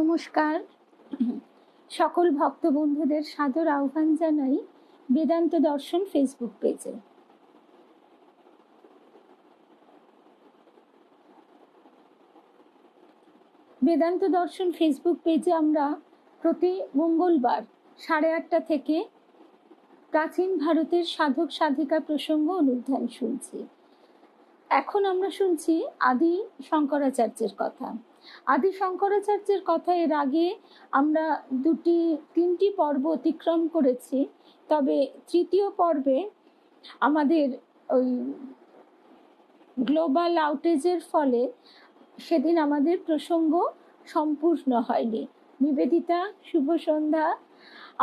নমস্কার। সকল ভক্ত বন্ধুদের সাদর আহ্বান জানাই বেদান্ত দর্শন ফেসবুক পেজে। বেদান্ত দর্শন ফেসবুক পেজে আমরা প্রতি মঙ্গলবার 8:30 থেকে প্রাচীন ভারতের সাধক সাধিকা প্রসঙ্গ অনুধ্যান শুনছি। এখন আমরা শুনছি আদি শঙ্করাচার্যের কথা। আদি শঙ্করাচার্যের কথা এর আগে আমরা তিনটি পর্ব অতিক্রম করেছি, তবে তৃতীয় পর্বে আমাদের ওই গ্লোবাল আউটেজের ফলে সেদিন আমাদের প্রসঙ্গ সম্পূর্ণ হয়নি। নিবেদিতা, শুভ সন্ধ্যা।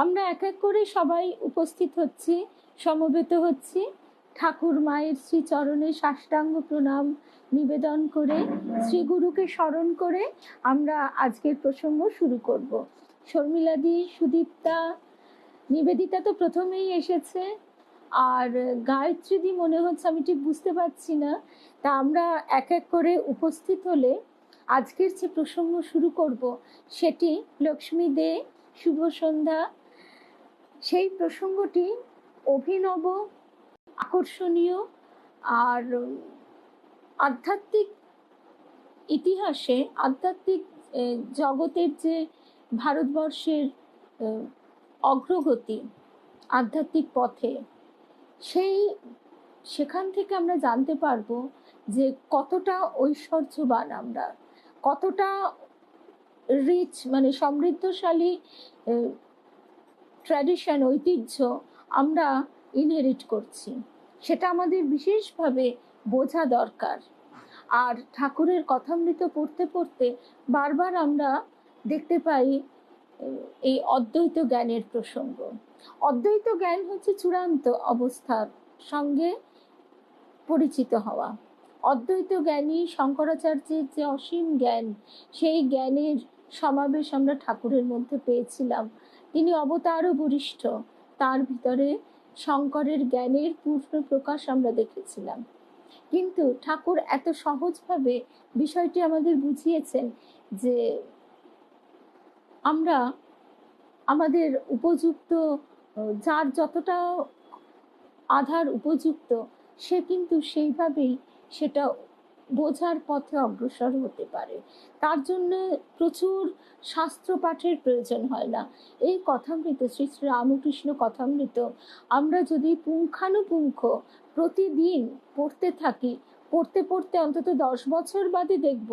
আমরা এক এক করে সবাই উপস্থিত হচ্ছি, সমবেত হচ্ছি, ঠাকুর মায়ের শ্রীচরণে সাষ্টাঙ্গ প্রণাম নিবেদন করে শ্রী গুরুকে স্মরণ করে আমরা আজকের প্রসঙ্গ শুরু করব। শর্মিলাদি, সুদীপ্তা, নিবেদিতা তো প্রথমেই এসেছে, আর গায়ত্রীদি মনে হচ্ছে, আমি ঠিক বুঝতে পারছি না। তা আমরা এক এক করে উপস্থিত হলে আজকের যে প্রসঙ্গ শুরু করব সেটি লক্ষ্মী দে, শুভ সন্ধ্যা। সেই প্রসঙ্গটি অভিনব, আকর্ষণীয়, আর আধ্যাত্মিক ইতিহাসে, আধ্যাত্মিক জগতের যে ভারতবর্ষের অগ্রগতি আধ্যাত্মিক পথে, সেখান থেকে আমরা জানতে পারবো যে কতটা ঐশ্বর্যবান আমরা, কতটা রিচ, মানে সমৃদ্ধশালী ট্র্যাডিশন, ঐতিহ্য আমরা ইনহেরিট করছি। সেটা আমাদের বিশেষভাবে বোঝা দরকার। আর ঠাকুরের কথামৃত পড়তে পড়তে বারবার আমরা দেখতে পাই এই অদ্বৈত জ্ঞানের প্রসঙ্গ। অদ্বৈত জ্ঞান হচ্ছে চূড়ান্ত অবস্থার সঙ্গে পরিচিত হওয়া। অদ্বৈত জ্ঞানী শঙ্করাচার্যের যে অসীম জ্ঞান, সেই জ্ঞানের সমাবেশ আমরা ঠাকুরের মধ্যে পেয়েছিলাম। তিনি অবতারও বরিষ্ঠ, তার ভিতরে শঙ্করের জ্ঞানের পূর্ণ প্রকাশ আমরা দেখেছিলাম। কিন্তু ঠাকুর এত সহজভাবে বিষয়টি আমাদের বুঝিয়েছেন যে আমরা আমাদের উপযুক্ত, যার যতটা আধার উপযুক্ত, সে কিন্তু সেইভাবেই সেটা বোঝার পথে অগ্রসর হতে পারে। তার জন্য প্রচুর শাস্ত্র পাঠের প্রয়োজন হয় না। এই কথামৃত, শ্রী শ্রী রামকৃষ্ণ কথামৃত আমরা যদি পুঙ্খানুপুঙ্খ প্রতিদিন পড়তে থাকি, পড়তে পড়তে অন্তত 10 বছর বাদে দেখব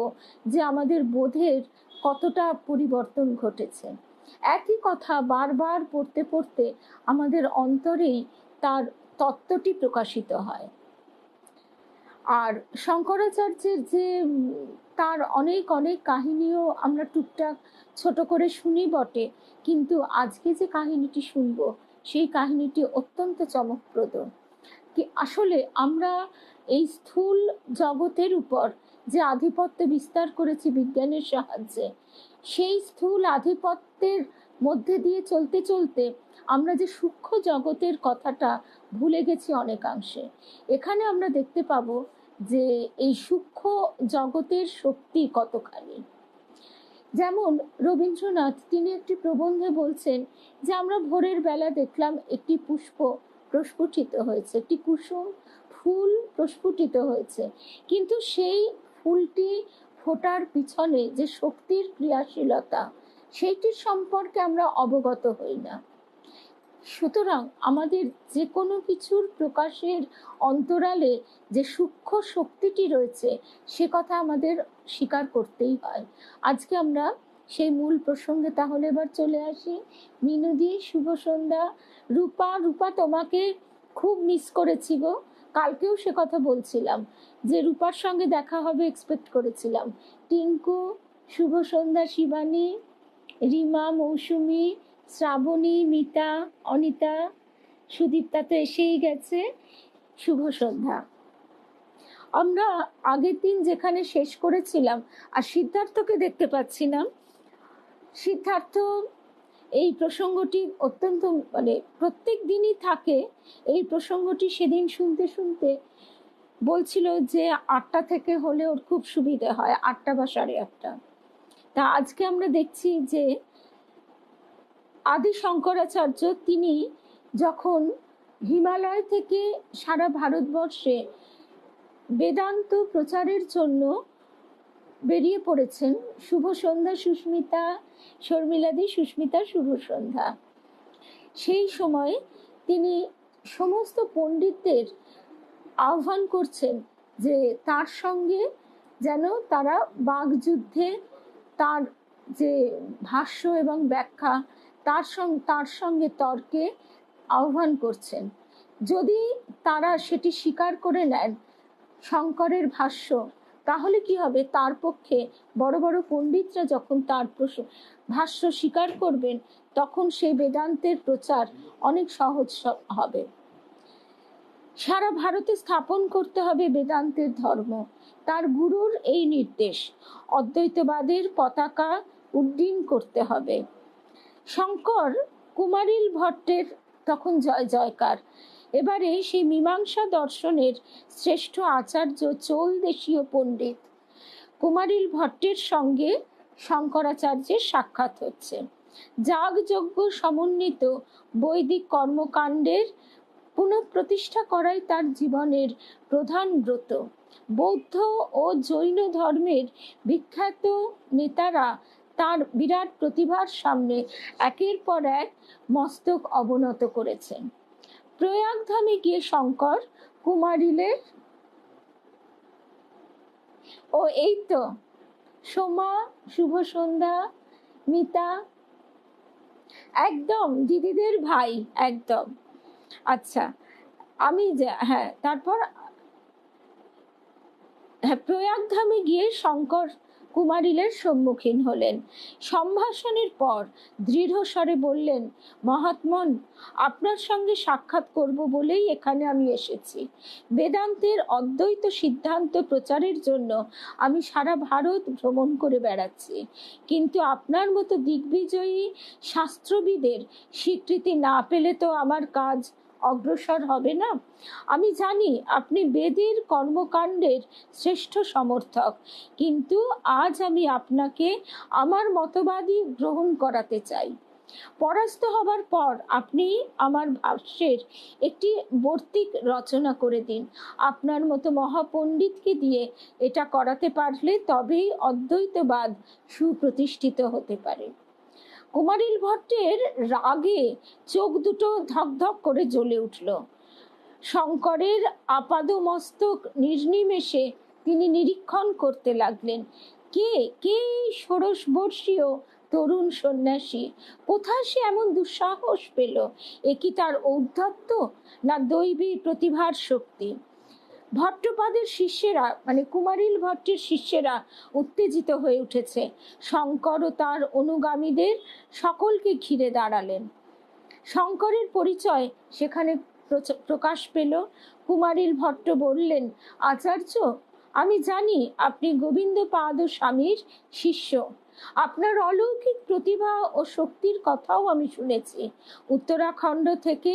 যে আমাদের বোধের কতটা পরিবর্তন ঘটেছে। একই কথা বারবার পড়তে পড়তে আমাদের অন্তরেই তার তত্ত্বটি প্রকাশিত হয়। আর শঙ্করাচার্যের যে তার অনেক অনেক কাহিনীও আমরা টুকটাক ছোট করে শুনি বটে, কিন্তু আজকে যে কাহিনীটি শুনবো সেই কাহিনীটি অত্যন্ত চমকপ্রদ। কি আসলে আমরা এই স্থূল জগতের উপর যে আধিপত্য বিস্তার করেছি বিজ্ঞানের সাহায্যে, সেই স্থূল আধিপত্যের মধ্যে দিয়ে চলতে চলতে আমরা যে সূক্ষ্ম জগতের কথাটা ভুলে গেছি অনেকাংশে। এখানে আমরা দেখতে পাবো যে এই সূক্ষ্ম জগতের শক্তি কতখানি। যেমন রবীন্দ্রনাথ, তিনি একটি প্রবন্ধে বলছেন যে আমরা ভোরের বেলা দেখলাম একটি পুষ্প প্রস্ফুটিত হয়েছে, একটি কুসুম ফুল প্রস্ফুটিত হয়েছে, কিন্তু সেই ফুলটি ফোটার পিছনে যে শক্তির ক্রিয়াশীলতা, সেইটির সম্পর্কে আমরা অবগত হই না। সুতরাং আমাদের যে কোনো কিছুর প্রকাশের অন্তরালে যে সূক্ষ্ম শক্তিটি রয়েছে সে কথা আমাদের স্বীকার করতেই হয়। আজকে আমরা সেই মূল প্রসঙ্গে তাহলে এবার চলে আসি। মিনুদি, শুভ সন্ধ্যা। রূপা, তোমাকে খুব মিস করেছি গো। কালকেও সে কথা বলছিলাম যে রূপার সঙ্গে দেখা হবে, এক্সপেক্ট করেছিলাম। টিঙ্কু, শুভ সন্ধ্যা। শিবানী, রিমা, মৌসুমী, শ্রাবণী, মিতা, অনিতা, সুদীপ্তা তো এসেই গেছে। শুভ সন্ধ্যা। আমরা আগের দিন যেখানে শেষ করেছিলাম, আর সিদ্ধার্থকে দেখতে পাচ্ছিলাম, সিদ্ধার্থ এই প্রসঙ্গটি অত্যন্ত, মানে প্রত্যেক দিনই থাকে এই প্রসঙ্গটি। সেদিন শুনতে শুনতে বলছিল যে 8টা থেকে হলে ওর খুব সুবিধে হয়, 8টা বা 8:30। তা আজকে আমরা দেখছি যে আদি শঙ্করাচার্য তিনি যখন হিমালয় থেকে সারা ভারতবর্ষে বেদান্ত প্রচারের জন্য বেরিয়ে পড়েছেন। শুভ সন্ধ্যা সুস্মিতা, শর্মিলাদি। সুস্মিতা, শুভ সন্ধ্যা। সেই সময় তিনি সমস্ত পণ্ডিতদের আহ্বান করছেন যে তার সঙ্গে যেন তারা বাগযুদ্ধে, তার যে ভাষ্য এবং ব্যাখ্যা, তার সঙ্গে তর্কে আহ্বান করছেন। যদি তারা সেটি স্বীকার করে নেন শঙ্করের ভাষ্য, তাহলে কি হবে, তার পক্ষে বড় বড় পণ্ডিতরা যখন তার ভাষ্য স্বীকার করবেন, তখন সেই বেদান্তের প্রচার অনেক সহজ হবে। সারা ভারতে স্থাপন করতে হবে বেদান্তের ধর্ম। তার গুরুর এই নির্দেশ, অদ্বৈতবাদের পতাকা উড্ডীন করতে হবে। শঙ্কর কুমারিল ভট্টের তখন জয় জয়কার। এবারে সেই মীমাংসা দর্শনের শ্রেষ্ঠ আচার্য চোল দেশীয় পণ্ডিত কুমারিল ভট্টের সঙ্গে শঙ্করাচার্যের সাক্ষাৎ হচ্ছে। যাগযজ্ঞ সমন্বিত বৈদিক কর্মকাণ্ডের পুনঃপ্রতিষ্ঠা করাই তার জীবনের প্রধান ব্রত। বৌদ্ধ ও জৈন ধর্মের বিখ্যাত নেতারা তার বিরাট প্রতিভার সামনে একের পর এক মস্তক অবনত করেছেন। প্রয়াগধামে গিয়ে শঙ্কর কুমারিলের ও এই তো সোমা, শুভ সন্ধ্যা, মিতা, একদম দিদিদের ভাই, একদম। আচ্ছা, আমি তারপর প্রয়াগধামে গিয়ে শঙ্কর কুমারিলের সম্মুখীন হলেন। সম্ভাষণের পর দৃঢ় স্বরে বললেন, মহাত্মন, আপনার সঙ্গে সাক্ষাৎ করব বলেই এখানে আমি এসেছি। বেদান্তের অদ্বৈত সিদ্ধান্ত প্রচারের জন্য আমি সারা ভারত ভ্রমণ করে বেড়াচ্ছি, কিন্তু আপনার মতো দিগ্বিজয়ী শাস্ত্রবিদের স্বীকৃতি না পেলে তো আমার কাজ অগ্রসর হবে না। আমি জানি আপনি বেদের কর্মকাণ্ডের শ্রেষ্ঠ সমর্থক, কিন্তু আজ আমি আপনাকে আমার মতবাদী গ্রহণ করাতে চাই। পরাস্ত হবার পর আপনি আমার ভাষ্যের একটি বর্তিক রচনা করে দিন। আপনার মতো মহাপণ্ডিতকে দিয়ে এটা করাতে পারলে তবেই অদ্বৈতবাদ সুপ্রতিষ্ঠিত হতে পারে। কুমারিল ভট্টের রাগে চোখ দুটো ধকধক করে জ্বলে উঠল। শঙ্করের আপাদমস্তক নির্নিমেষে তিনি নিরীক্ষণ করতে লাগলেন। কে কে ষোড়শ বর্ষীয় তরুণ সন্ন্যাসী? কোথায় সে এমন দুঃসাহস পেল? এ কি তার ঔদ্ধত্য না দৈবী প্রতিভার শক্তি? ভট্টপাদের শিষ্যেরা, মানে কুমারিল ভট্টের শিষ্যেরা উত্তেজিত হয়ে উঠেছে। শঙ্কর ও তার অনুগামীদের সকলকে ঘিরে দাঁড়ালেন। শঙ্করের পরিচয় সেখানে প্রকাশ পেল। কুমারিল ভট্ট বললেন, আচার্য, আমি জানি আপনি গোবিন্দপাদ স্বামীর শিষ্য। আপনার অলৌকিক প্রতিভা ও শক্তির কথাও আমি শুনেছি। উত্তরাখণ্ড থেকে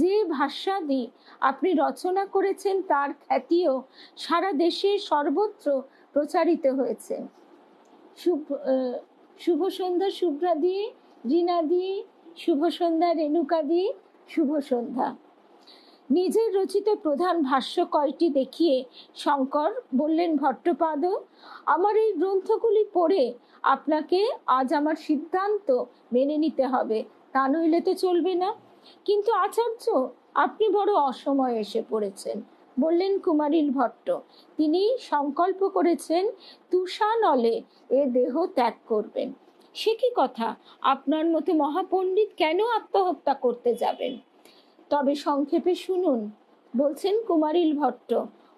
যে ভাষ্যাদি আপনি রচনা করেছেন তার খ্যাতিও সারা দেশে সর্বত্র প্রচারিত হয়েছে। শুভ সন্ধ্যা শুভ্রাদি, রিনাদি, শুভ সন্ধ্যা রেণুকাদি, শুভ সন্ধ্যা। নিজের রচিত প্রধান ভাষ্য কয়টি দেখিয়ে শঙ্কর বললেন, ভট্টপাদ, আমার এই গ্রন্থগুলি পড়ে আপনাকে আজ আমার সিদ্ধান্ত মেনে নিতে হবে, তা নইলে তো চলবে না। কিন্তু আচার্য, আপনি বড় অসময়ে এসে পড়েছেন, বললেন কুমারিল ভট্ট। তিনি সংকল্প করেছেন তুষানলে এ দেহ ত্যাগ করবেন। সে কি কথা? আপনার মতো মহাপণ্ডিত কেন আত্মহত্যা করতে যাবেন? তবে সংক্ষেপে শুনুন, বলছেন কুমারিল ভট্ট।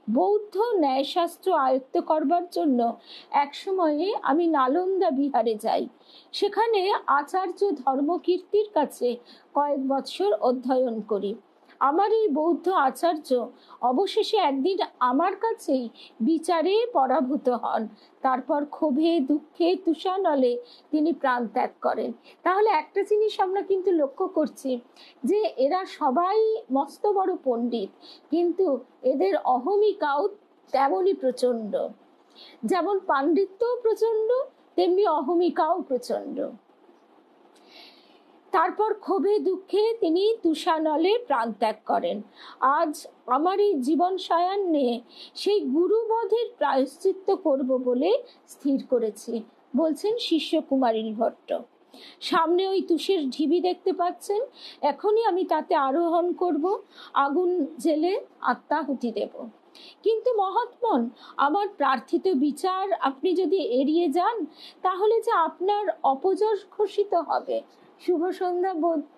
বৌদ্ধ ন্যায়শাস্ত্র আয়ত্ত করবার জন্য এক সময়ে আমি নালন্দা বিহারে যাই। সেখানে আচার্য ধর্মকীর্তির কাছে কয়েক বৎসর অধ্যয়ন করি। আমার এই বৌদ্ধ আচার্য অবশেষে একদিন আমার কাছেই বিচারে পরাভূত হন। তারপর ক্ষোভে দুঃখে তুষানলে তিনি প্রাণ ত্যাগ করেন। তাহলে একটা জিনিস আমরা কিন্তু লক্ষ্য করছি যে এরা সবাই মস্ত বড় পণ্ডিত, কিন্তু এদের অহমিকাও তেমনই প্রচন্ড। যেমন পাণ্ডিত্যও প্রচন্ড, তেমনি অহমিকাও প্রচন্ড। তারপর ক্ষোভে দুঃখে তিনি তুষানলে প্রাণ ত্যাগ করেন। আজ আমার এই জীবন সায়ান্নে সেই গুরুবধের প্রায়শ্চিত্ত করব বলে স্থির করেছি, বলছেন শিষ্য কুমারিল ভট্ট। সামনে ওই তুষের ঢিবি দেখতে পাচ্ছেন, এখনই আমি তাতে আরোহণ করব, আগুন জেলে আত্মাহুতি দেব। কিন্তু মহাত্মন, আমার প্রার্থিত বিচার আপনি যদি এড়িয়ে যান তাহলে যে আপনার অপযশ ঘোষিত হবে। শুভ সন্ধ্যা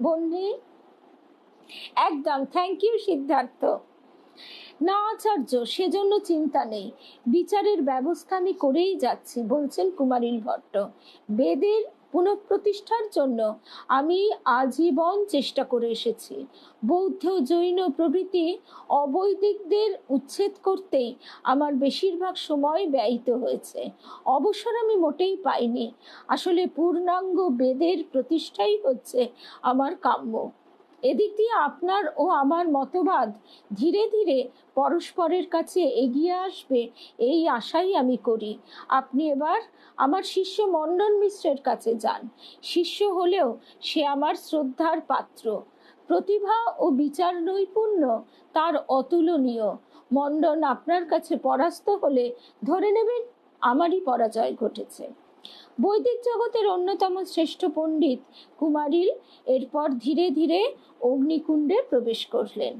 বন্ধু। একদম, থ্যাংক ইউ সিদ্ধার্থ। না আচার্য, সেজন্য চিন্তা নেই, বিচারের ব্যবস্থা আমি করেই যাচ্ছি, বলছেন কুমারিল ভট্ট। বেদের পুনঃপ্রতিষ্ঠার জন্য আমি আজীবন চেষ্টা করে এসেছি। বৌদ্ধ, জৈন প্রভৃতি অবৈদিকদের উচ্ছেদ করতেই আমার বেশিরভাগ সময় ব্যয়িত হয়েছে। অবসর আমি মোটেই পাইনি। আসলে পূর্ণাঙ্গ বেদের প্রতিষ্ঠাই হচ্ছে আমার কাম্য। এদিক দিয়ে আপনার ও আমার মতবাদ ধীরে ধীরে পরস্পরের কাছে এগিয়ে আসবে, এই আশাই আমি করি। আপনি এবার আমার শিষ্য মণ্ডন মিশ্রের কাছে যান। শিষ্য হলেও সে আমার শ্রদ্ধার পাত্র। প্রতিভা ও বিচার নৈপুণ্য তার অতুলনীয়। মণ্ডন আপনার কাছে পরাস্ত হলে ধরে নেবেন আমারই পরাজয় ঘটেছে। বৈদিক জগতের অন্যতম শ্রেষ্ঠ পণ্ডিত কুমারিল এরপর ধীরে ধীরে অগ্নিকুণ্ডে প্রবেশ করলেন।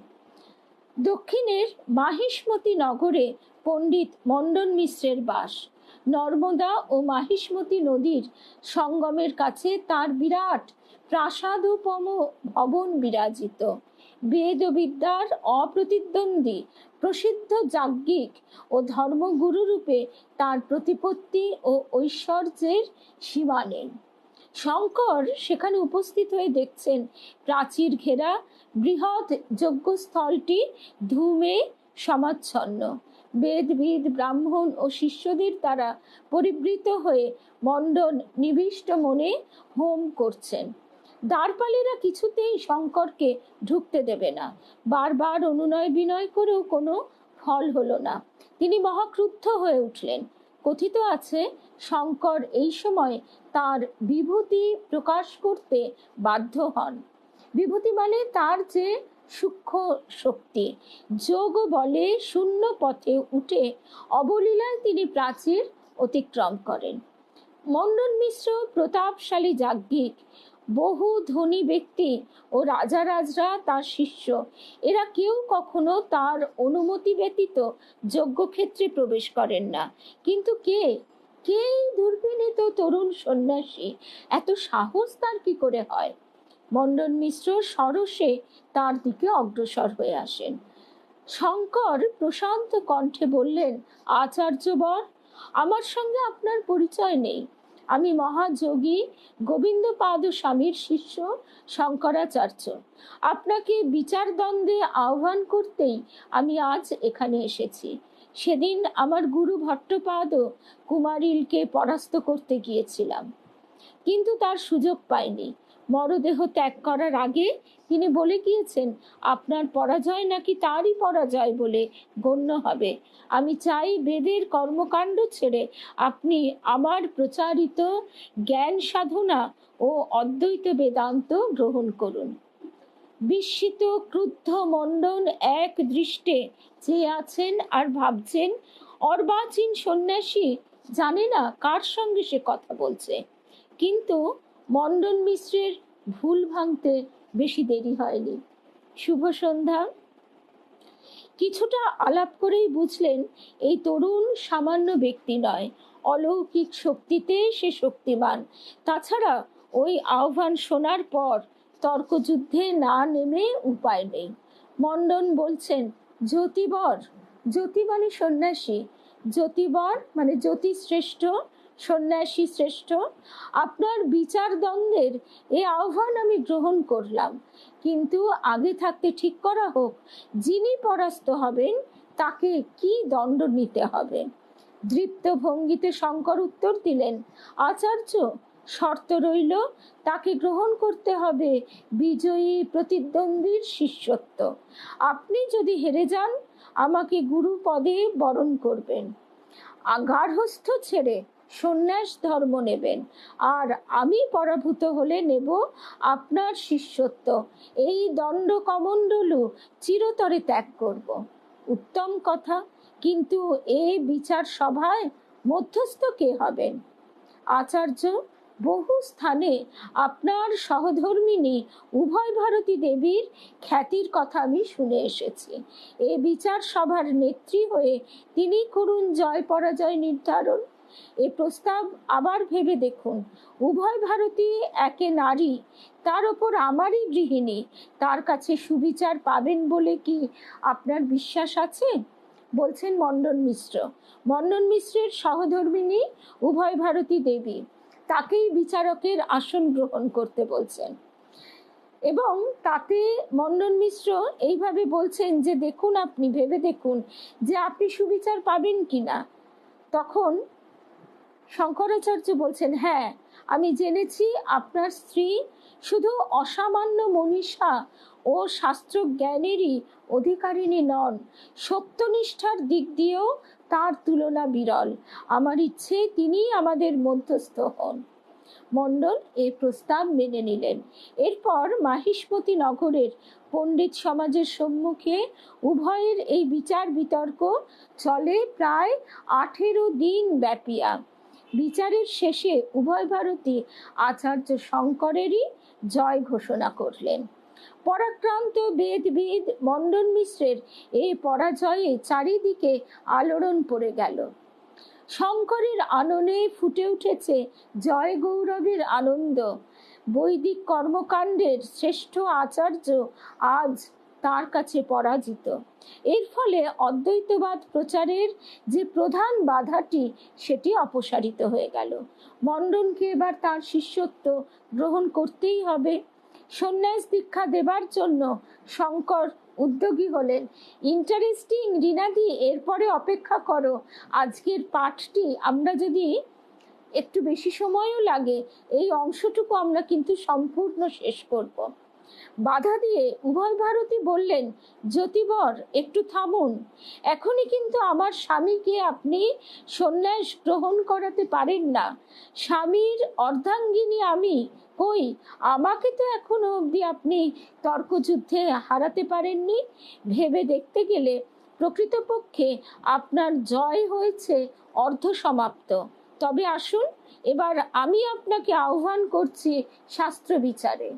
দক্ষিণের মাহিষ্মতি নগরে পণ্ডিত মণ্ডন মিশ্রের বাস। নর্মদা ও মাহিষ্মতি নদীর সঙ্গমের কাছে তার বিরাট প্রাসাদোপম ভবন বিরাজিত। বেদ বিদ্যার অপ্রতিদ্বন্দ্বী প্রসিদ্ধ যাজ্ঞিক ও ধর্মগুরু রূপে তার প্রতিপত্তি ও ঐশ্বর্যের সীমা নেই। শঙ্কর সেখানে উপস্থিত হয়ে দেখছেন প্রাচীর ঘেরা বৃহৎ যজ্ঞস্থলটি ধূমে সমাচ্ছন্ন। বেদবিদ ব্রাহ্মণ ও শিষ্যদের দ্বারা পরিবৃত হয়ে মণ্ডন নিবিষ্ট মনে হোম করছেন। দ্বারপালেরা কিছুতেই শঙ্করকে ঢুকতে দেবে না। বারবার অনুনয় বিনয় করেও কোনো ফল হলো না। তিনি মহাক্রুদ্ধ হয়ে উঠলেন। কথিত আছে শঙ্কর এই সময় তার বিভূতি প্রকাশ করতে বাধ্য হন। বিভূতি মানে তার যে সূক্ষ্ম শক্তি। যোগ বলে শূন্য পথে উঠে অবলীলায় তিনি প্রাচীর অতিক্রম করেন। মণ্ডন মিশ্র প্রতাপশালী যাজ্ঞিক, বহু ধনী ব্যক্তি ও রাজারাজরা তার শিষ্য। এরা কেউ কখনো তার অনুমতি ব্যতীত যজ্ঞক্ষেত্রে প্রবেশ করেন না। কিন্তু কে দুর্বিনীত তরুণ সন্ন্যাসী, এত সাহস তার কি করে হয়? মণ্ডন মিশ্র সরসে তার দিকে অগ্রসর হয়ে আসেন। শঙ্কর প্রশান্ত কণ্ঠে বললেন, আচার্যবর, আমার সঙ্গে আপনার পরিচয় নেই। আমি মহাযোগী গোবিন্দপাদ স্বামীর শিষ্য শঙ্করাচার্য। আপনাকে বিচার দ্বন্দ্বে আহ্বান করতেই আমি আজ এখানে এসেছি। সেদিন আমার গুরু ভট্টপাদ কুমারিলকে পরাস্ত করতে গিয়েছিলাম, কিন্তু তার সুযোগ পাইনি। মরদেহ ত্যাগ করার আগে তিনি বলে গিয়েছেন আপনার পরাজয় নাকি তারই পরাজয় বলে গণ্য হবে। আমি চাই বেদের কর্মকাণ্ড ছেড়ে আপনি আমার প্রচারিত জ্ঞান সাধনা ও অদ্বৈত বেদান্ত গ্রহণ করুন। বিস্মিত ক্রুদ্ধ মণ্ডন এক দৃষ্টে চেয়ে আছেন আর ভাবছেন অর্বাচীন সন্ন্যাসী জানে না কার সঙ্গে সে কথা বলছে। কিন্তু মণ্ডন মিশ্রের ভুল ভাঙতে বেশি দেরি হয়নি। শুভ সন্ধ্যা। কিছুটা আলাপ করেই বুঝলেন এই তরুণ সামান্য ব্যক্তি নয়, অলৌকিক শক্তিতে সে শক্তিমান। তাছাড়া ওই আহ্বান শোনার পর তর্কযুদ্ধে না নেমে উপায় নেই। মণ্ডন বলছেন, জ্যোতিবর, জ্যোতি মানে সন্ন্যাসী, জ্যোতিবর মানে জ্যোতি শ্রেষ্ঠ, সন্ন্যাসী শ্রেষ্ঠ, আপনার বিচার দ্বন্দ্বের এই আহ্বান আমি গ্রহণ করলাম। কিন্তু আগে থাকতে ঠিক করা হোক যিনি পরাস্ত হবেন তাকে কি দণ্ড নিতে হবে। দৃপ্ত ভঙ্গিতে শঙ্কর উত্তর দিলেন, আচার্য, শর্ত রইল তাকে গ্রহণ করতে হবে বিজয়ী প্রতিদ্বন্দ্বীর শিষ্যত্ব। আপনি যদি হেরে যান আমাকে গুরু পদে বরণ করবেন। গার্হস্থ্য ছেড়ে সন্ন্যাস ধর্ম নেবেন, আর আমি পরাভূত হলে নেব আপনার শিষ্যত্ব। এই দণ্ড কমণ্ডলু চিরতরে ত্যাগ করব। উত্তম কথা, কিন্তু এই বিচার সভায় মধ্যস্থ কে হবেন? আচার্য, বহু স্থানে আপনার সহধর্মিনী উভয় ভারতী দেবীর খ্যাতির কথা আমি শুনে এসেছি। এ বিচার সভার নেত্রী হয়ে তিনি করুন জয় পরাজয় নির্ধারণ। এ প্রস্তাব আবার ভেবে দেখুন। উভয় ভারতী একে নারী, তার ওপর আমারই গৃহিণী, তার কাছে সুবিচার পাবেন বলে কি আপনার বিশ্বাস আছে? বলছেন মণ্ডন মিশ্র। মণ্ডন মিশ্রের সহধর্মিনী উভয় ভারতী দেবী, তাকেই বিচারকের আসন গ্রহণ করতে বলছেন। এবং তাতে মণ্ডন মিশ্র এইভাবে বলছেন যে দেখুন, আপনি ভেবে দেখুন যে আপনি সুবিচার পাবেন কিনা। তখন শঙ্করাচার্য বলছেন, হ্যাঁ, আমি জেনেছি আপনার স্ত্রী শুধু অসামান্য মনীষা ও শাস্ত্র জ্ঞানেরই অধিকারিণী নন, সত্যনিষ্ঠার দিক দিয়েও তার তুলনা বিরল। আমার ইচ্ছে তিনি আমাদের মধ্যস্থ হন। মণ্ডল এই প্রস্তাব মেনে নিলেন। এরপর মাহিষ্মতি নগরের পণ্ডিত সমাজের সম্মুখে উভয়ের এই বিচার বিতর্ক চলে প্রায় 18 দিন ব্যাপিয়া। বিচারের শেষে উভয় ভারতী আচার্য শঙ্করেরই জয় ঘোষণা করলেন। পরাক্রান্ত বেদবিদ মণ্ডন মিশ্রের এই পরাজয়ে চারিদিকে আলোড়ন পড়ে গেল। শঙ্করের আননে ফুটে উঠেছে জয় গৌরবের আনন্দ। বৈদিক কর্মকাণ্ডের শ্রেষ্ঠ আচার্য আজ তার কাছে পরাজিত। এর ফলে অদ্বৈতবাদ প্রচারের যে প্রধান বাধাটি, সেটি অপসারিত হয়ে গেল। মণ্ডনকে এবার তার শিষ্যত্ব গ্রহণ করতেই হবে। সন্ন্যাস দীক্ষা দেবার জন্য শঙ্কর উদ্যোগী হলেন। ইন্টারেস্টিং রীনাদি, এরপরে অপেক্ষা করো। আজকের পাঠটি আমরা যদি একটু বেশি সময়ও লাগে, এই অংশটুকু আমরা কিন্তু সম্পূর্ণ শেষ করব। বাধা দিয়ে উভয় ভারতী বললেন, জ্যোতিবর একটু থামুন, এখনই কিন্তু আমার স্বামীকে আপনি সন্ন্যাস গ্রহণ করাতে পারেন না। স্বামীর অর্ধাঙ্গিনী আমি, কই আমাকে তো এখনো অবধি আপনি তর্কযুদ্ধে হারাতে পারেননি। ভেবে দেখতে গেলে প্রকৃতপক্ষে আপনার জয় হয়েছে অর্ধ সমাপ্ত। তবে আসুন, এবার আমি আপনাকে আহ্বান করছি শাস্ত্র বিচারে।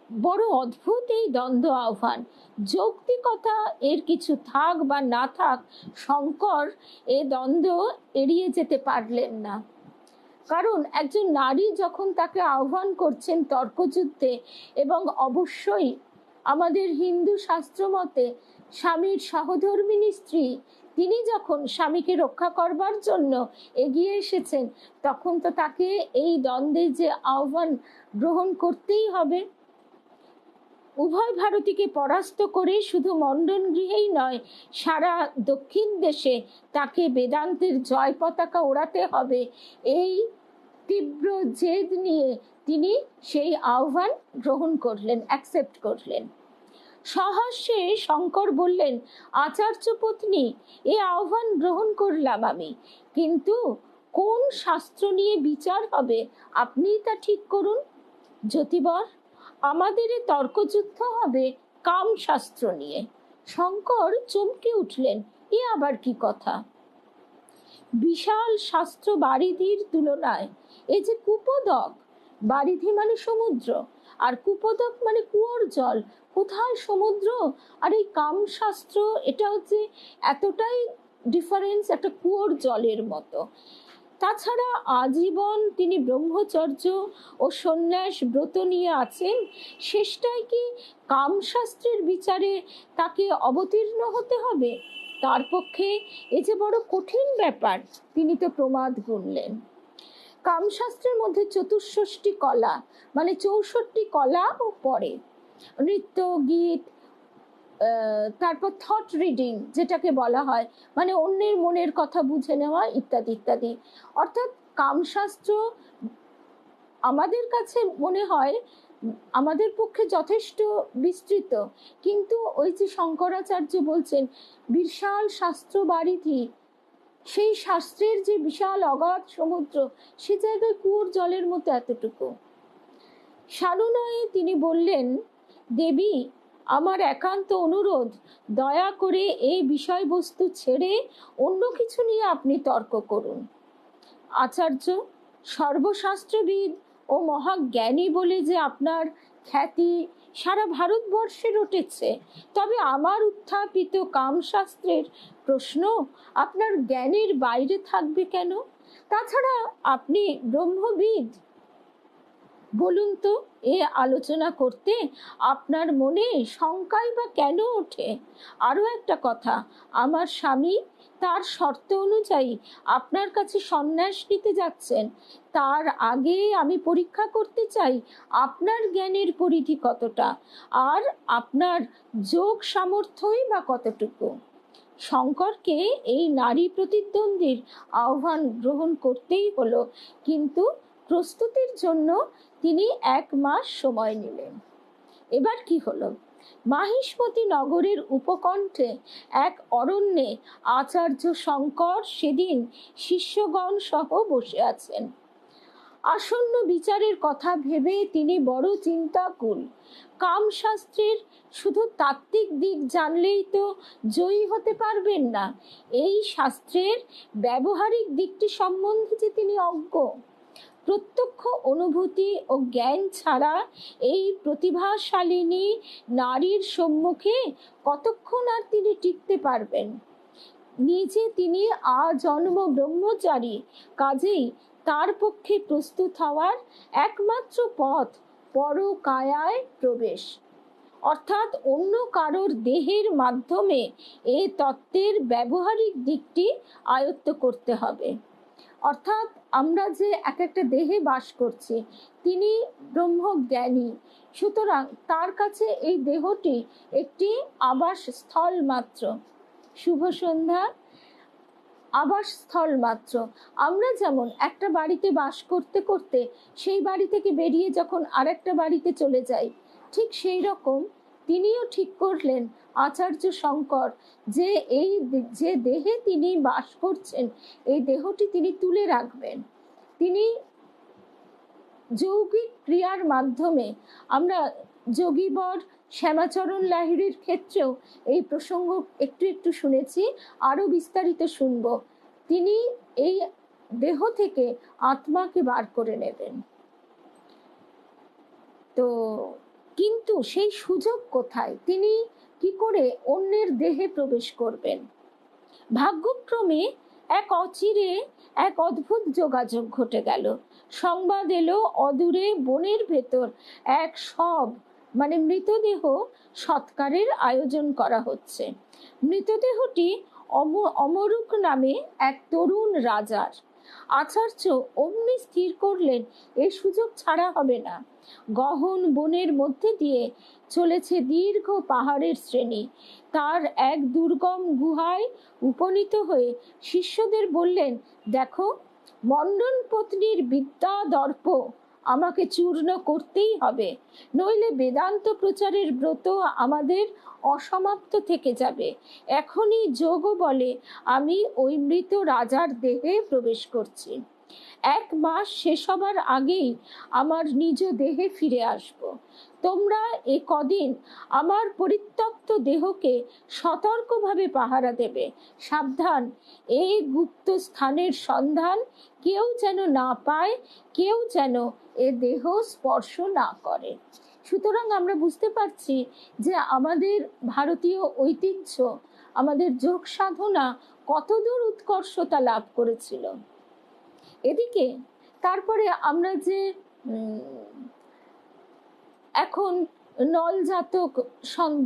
বড় অদ্ভুত এই দ্বন্দ্ব আহ্বান। যৌক্তিকতা এর কিছু থাক বা না থাক, শঙ্কর এ দ্বন্দ্ব এড়িয়ে যেতে পারলেন না। কারণ একজন নারী যখন তাকে আহ্বান করছেন তর্কযুদ্ধে, এবং অবশ্যই আমাদের হিন্দু শাস্ত্র মতে স্বামীর সহধর্মিনী স্ত্রী, তিনি যখন স্বামীকে রক্ষা করবার জন্য এগিয়ে এসেছেন, তখন তো তাকে এই দ্বন্দ্বে যে আহ্বান গ্রহণ করতেই হবে। উভয় ভারতীকে পরাস্ত করে শুধু মণ্ডন গৃহেই নয়, সারা দক্ষিণ দেশে তাকে বেদান্তের জয় পতাকা ওড়াতে হবে। এই তীব্র জেদ নিয়ে তিনি সেই আহ্বান গ্রহণ করলেন, অ্যাকসেপ্ট করলেন। সহাস্যে শঙ্কর বললেন, আচার্য পত্নী, এ আহ্বান গ্রহণ করলাম আমি, কিন্তু কোন শাস্ত্র নিয়ে বিচার হবে আপনিই তা ঠিক করুন। জ্যোতিবর, আমাদের এ তর্কযুদ্ধ হবে কাম শাস্ত্র নিয়ে। শঙ্কর চমকে উঠলেন, এ আবার কি কথা? বিশাল শাস্ত্র বারিধির তুলনায় এই যে কুপোদক, বারিধি মানে সমুদ্র, আর কুপোদক মানে কুয়োর জল, কোথায় সমুদ্র আর এই কামশাস্ত্র, এটা হচ্ছে এতটাই ডিফারেন্স, একটা কুয়োর জলের মতো। তাছাড়া আজীবন তিনি ব্রহ্মচর্য ও সন্ন্যাস ব্রত নিয়ে আছেন, শেষটায় কি কামশাস্ত্রের বিচারে তাকে অবতীর্ণ হতে হবে? তার পক্ষে এ যে বড় কঠিন ব্যাপার, তিনি তো প্রমাদ গুনলেন। কামশাস্ত্রের মধ্যে চতুষ্ষষ্টি কলা মানে 64 কলা ও পড়ে। নৃত্য, গীত, তারপর থট রিডিং যেটাকে বলা হয়, মানে অন্যের মনের কথা বুঝে নেওয়া, ইত্যাদি ইত্যাদি। অর্থাৎ কামশাস্ত্র আমাদের কাছে মনে হয় আমাদের পক্ষে যথেষ্ট বিস্তৃত, কিন্তু ওই যে শঙ্করাচার্য বলছেন বিশাল শাস্ত্র বারিধি, সেই শাস্ত্রের যে বিশাল অগাধ সমুদ্র, সে জায়গায় কুয়োর জলের মতো এতটুকু। সানুনয়ে তিনি বললেন, দেবী, আমার একান্ত অনুরোধ, দয়া করে এই বিষয়বস্তু ছেড়ে অন্য কিছু নিয়ে আপনি তর্ক করুন। আচার্য, সর্বশাস্ত্রবিদ ও মহাজ্ঞানী বলে যে আপনার খ্যাতি সারা ভারতবর্ষে রটেছে, তবে আমার উত্থাপিত কামশাস্ত্রের প্রশ্ন আপনার জ্ঞানের বাইরে থাকবে কেন? তাছাড়া আপনি ব্রহ্মবিদ। বলুন তো, এ আলোচনা করতে আপনার মনে শঙ্কাই বা কেন ওঠে? আরও একটা কথা, আমার স্বামী তার শর্ত অনুযায়ী আপনার কাছে সন্ন্যাস নিতে যাচ্ছেন। তার আগে আমি পরীক্ষা করতে চাই আপনার জ্ঞানের পরিধি কতটা, আর আপনার যোগ সামর্থ্যই বা কতটুকু। শঙ্করকে এই নারী প্রতিদ্বন্দ্বীর আহ্বান গ্রহণ করতেই হলো, কিন্তু প্রস্তুতির জন্য তিনি 1 মাস সময় নিলেন। এবার কি হলো? মাহিষ্মতি নগরের উপকণ্ঠে এক অরণ্যে আচার্য শঙ্কর সেদিন শিষ্যগণ সহ বসে আছেন। আসন্ন বিচারের কথা ভেবে তিনি বড় চিন্তাকুল। কামশাস্ত্রের শুধু তাত্ত্বিক দিক জানলেই তো জয়ী হতে পারবেন না, এই শাস্ত্রের ব্যবহারিক দিকটি সম্বন্ধে যে তিনি অজ্ঞ। প্রত্যক্ষ অনুভূতি ও জ্ঞান ছাড়া এই প্রতিভাশালিনী নারীর সম্মুখে কতক্ষণ আর তিনি টিকতে পারবেন? নিজে তিনি আজন্ম ব্রহ্মচারী, কাজেই তার পক্ষে প্রস্তুত হওয়ার একমাত্র পথ পরকায়ায় প্রবেশ, অর্থাৎ অন্য কারোর দেহের মাধ্যমে এই তত্ত্বের ব্যবহারিক দিকটি আয়ত্ত করতে হবে। অর্থাৎ আমরা যে এক একটা দেহে বাস করছি, তিনি ব্রহ্মজ্ঞানী, সুতরাং তার কাছে এই দেহটি একটি আবাসস্থল মাত্র। শুভ সন্ধ্যা। আবাসস্থল মাত্র। আমরা যেমন একটা বাড়িতে বাস করতে করতে সেই বাড়ি থেকে বেরিয়ে যখন আরেকটা বাড়িতে চলে যাই, ঠিক সেই রকম তিনিও ঠিক করলেন আচার্য শঙ্কর যে এই যে দেহে তিনি বাস করছেন, এই দেহটি তিনি তুলে রাখবেন। তিনি যৌগিক ক্রিয়ার মাধ্যমে, আমরা যোগীবর শ্যামাচরণ লাহিড়ীর ক্ষেত্রেও এই প্রসঙ্গ একটু একটু শুনেছি, আরো বিস্তারিত শুনব। তিনি এই দেহ থেকে আত্মাকে বার করে নেবেন। তো কিন্তু সেই সুযোগ কোথায়? তিনি কি করে অন্যের দেহে প্রবেশ করবেন? ভাগ্যক্রমে এক অচিরে এক অদ্ভুত যোগাযোগ ঘটে গেল। সংবাদ এলো অদূরে বনের ভেতর এক শব মানে মৃতদেহ সৎকারের আয়োজন করা হচ্ছে। মৃতদেহটি অমরুক নামে এক তরুণ রাজার। আচার্য অমনি স্থির করলেন এই সুযোগ ছাড়া হবে না। গহন বনের মধ্যে দিয়ে চলেছে দীর্ঘ পাহাড়ের শ্রেণী। তার এক দুর্গম গুহায় উপনীত হয়ে শিষ্যদের বললেন, দেখো, মণ্ডন পত্নীর বিদ্যা দর্প আমাকে চূর্ণ করতেই হবে, নইলে বেদান্ত প্রচারের ব্রত আমাদের অসমাপ্ত থেকে যাবে। এখনই যোগ বলে আমি ওই মৃত রাজার দেহে প্রবেশ করছি। 1 মাস শেষ হবার আগেই আমার নিজ দেহে ফিরে আসব। তোমরা এ কদিন আমার পরিত্যক্ত দেহকে সতর্কভাবে পাহারা দেবে। সাবধান, এই গুপ্ত স্থানের সন্ধান কেউ যেন না পায়, কেউ যেন এ দেহ স্পর্শ না করে। সুতরাং আমরা বুঝতে পারছি যে আমাদের ভারতীয় ঐতিহ্য, আমাদের যোগ সাধনা কতদূর উৎকর্ষতা লাভ করেছিল। এদিকে তারপরে আমরা যে এখন নলজাতক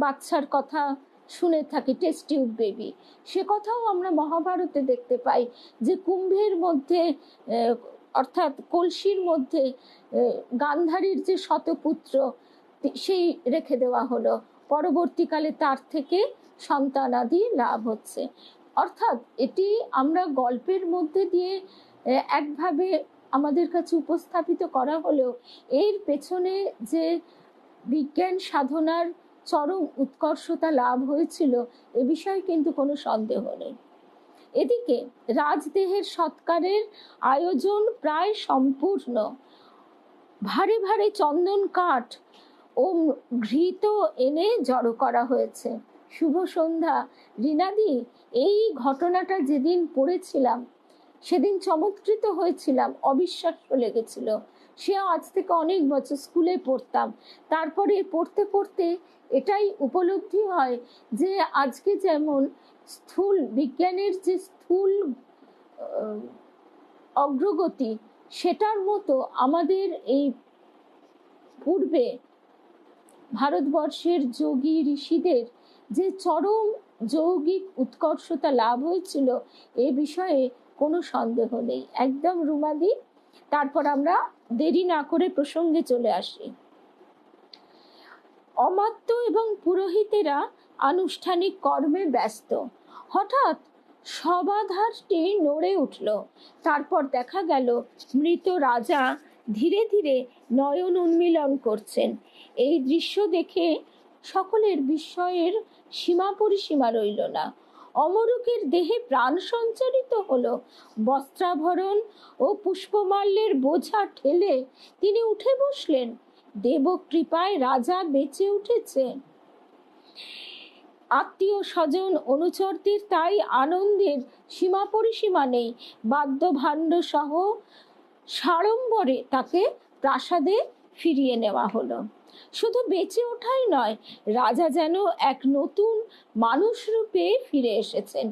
বাচ্চার কথা শুনে থাকি, টেস্ট টিউব বেবি, সে কথাও আমরা মহাভারতে দেখতে পাই যে কুম্ভের মধ্যে অর্থাৎ কলসির মধ্যে গান্ধারীর যে শতপুত্র সেই রেখে দেওয়া হলো, পরবর্তীকালে তার থেকে সন্তানাদি লাভ হচ্ছে। অর্থাৎ এটি আমরা গল্পের মধ্যে দিয়ে একভাবে আমাদের কাছে উপস্থাপিত করা হলেও এর পেছনে যে বিজ্ঞান সাধনার চরম উৎকর্ষতা লাভ হয়েছিল এ বিষয়ে কিন্তু কোনো সন্দেহ নেই। এদিকে রাজদেহের সৎকারের আয়োজন প্রায় সম্পূর্ণ। ভারী ভারী চন্দন কাঠ ও ঘৃত এনে জড়ো করা হয়েছে। শুভ সন্ধ্যা রিনাদি। এই ঘটনাটা যেদিন পড়েছিলাম সেদিন চমৎকৃত হয়েছিলাম, অবিশ্বাস্য লেগেছিল। সে আজ থেকে অনেক বছর স্কুলে পড়তাম, তারপরে পড়তে পড়তে এটাই উপলব্ধি হয় যে আজকে যেমন স্থূল বিজ্ঞানের যে স্থূল অগ্রগতি, সেটার মতো আমাদের এই পূর্বে ভারতবর্ষের যোগী ঋষিদের যে চরম যৌগিক উৎকর্ষতা লাভ হয়েছিল এ বিষয়ে কোনো সন্দেহ নেই। একদম রুমাদি। তারপর আমরা দেরি না করে প্রসঙ্গে চলে আসি। অমাত্য এবং পুরোহিতেরা আনুষ্ঠানিক কর্মে ব্যস্ত। হঠাৎ সবাধারটি নড়ে উঠল। তারপর দেখা গেল মৃত রাজা ধীরে ধীরে নয়ন উন্মীলন করছেন। এই দৃশ্য দেখে সকলের বিস্ময়ের সীমা পরিসীমা রইল না। অমরুকের দেহে প্রাণ সঞ্চারিত হলো। বস্ত্রাভরণ ও পুষ্পমাল্যের বোঝা ঠেলে তিনি উঠে বসলেন। দেব কৃপায় রাজা বেঁচে উঠেছে। আত্মীয় স্বজন অনুচরদের তাই আনন্দের সীমা পরিসীমা নেই। বাদ্য ভাণ্ড সহ সাড়ম্বরে তাকে প্রাসাদে ফিরিয়ে নেওয়া হলো। শুধু বেঁচে ওঠাই নয়, রাজা যেন এক নতুন মানুষ রূপে ফিরে এসেছেন।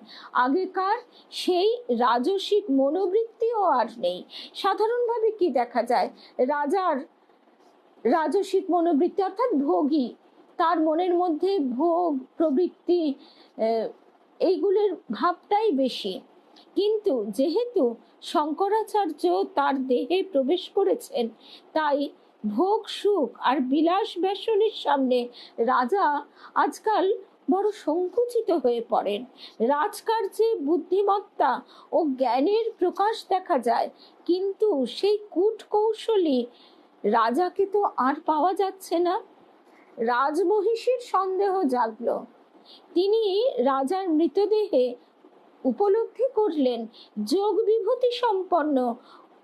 আগেকার সেই রাজসিক মনোবৃত্তিও আর নেই। সাধারণভাবে কি দেখা যায়, রাজার রাজসিক মনোবৃত্তি অর্থাৎ ভোগী, তার মনের মধ্যে ভোগ প্রবৃত্তি এইগুলির ভাবটাই বেশি। কিন্তু যেহেতু শঙ্করাচার্য তার দেহে প্রবেশ করেছেন, তাই ভোগ সুখ আর বিলাস ব্যসনের সামনে রাজা আজকাল বড় সংকুচিত হয়ে পড়েন। রাজকার্যে বুদ্ধিমত্তা ও জ্ঞানের প্রকাশ দেখা যায়, কিন্তু সেই কূট কৌশলী রাজাকে তো আর পাওয়া যাচ্ছে না। রাজমহিষীর সন্দেহ জাগলো। তিনি রাজার মৃতদেহে উপলব্ধি করলেন যোগ বিভূতি সম্পন্ন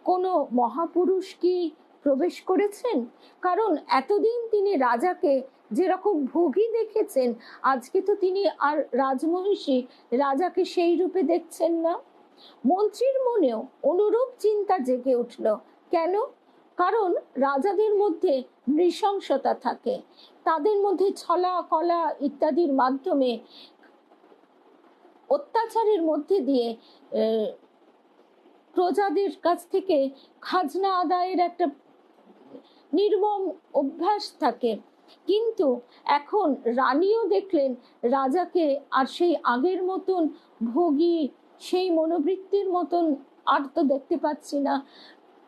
কোনো মহাপুরুষ কি প্রবেশ করেছেন। কারণ এতদিন তিনি রাজাকে যেরকম ভোগী দেখেছেন, আজকে তো তিনি আর রাজমহিষী রাজাকে সেই রূপে দেখছেন না। মন্ত্রীর মনেও অনুরূপ চিন্তা জেগে উঠল। কেন? কারণ রাজাদের মধ্যে নৃশংসতা থাকে, তাদের মধ্যে ছলা কলা ইত্যাদির মাধ্যমে অত্যাচারের মধ্যে দিয়ে প্রজাদের কাছ থেকে খাজনা আদায়ের একটা নির্মম অভ্যাস থাকে। কিন্তু এখন রানীও দেখলেন রাজাকে আর সেই আগের মতন ভোগী, সেই মনোবৃত্তির মতন আর তো দেখতে পাচ্ছি না।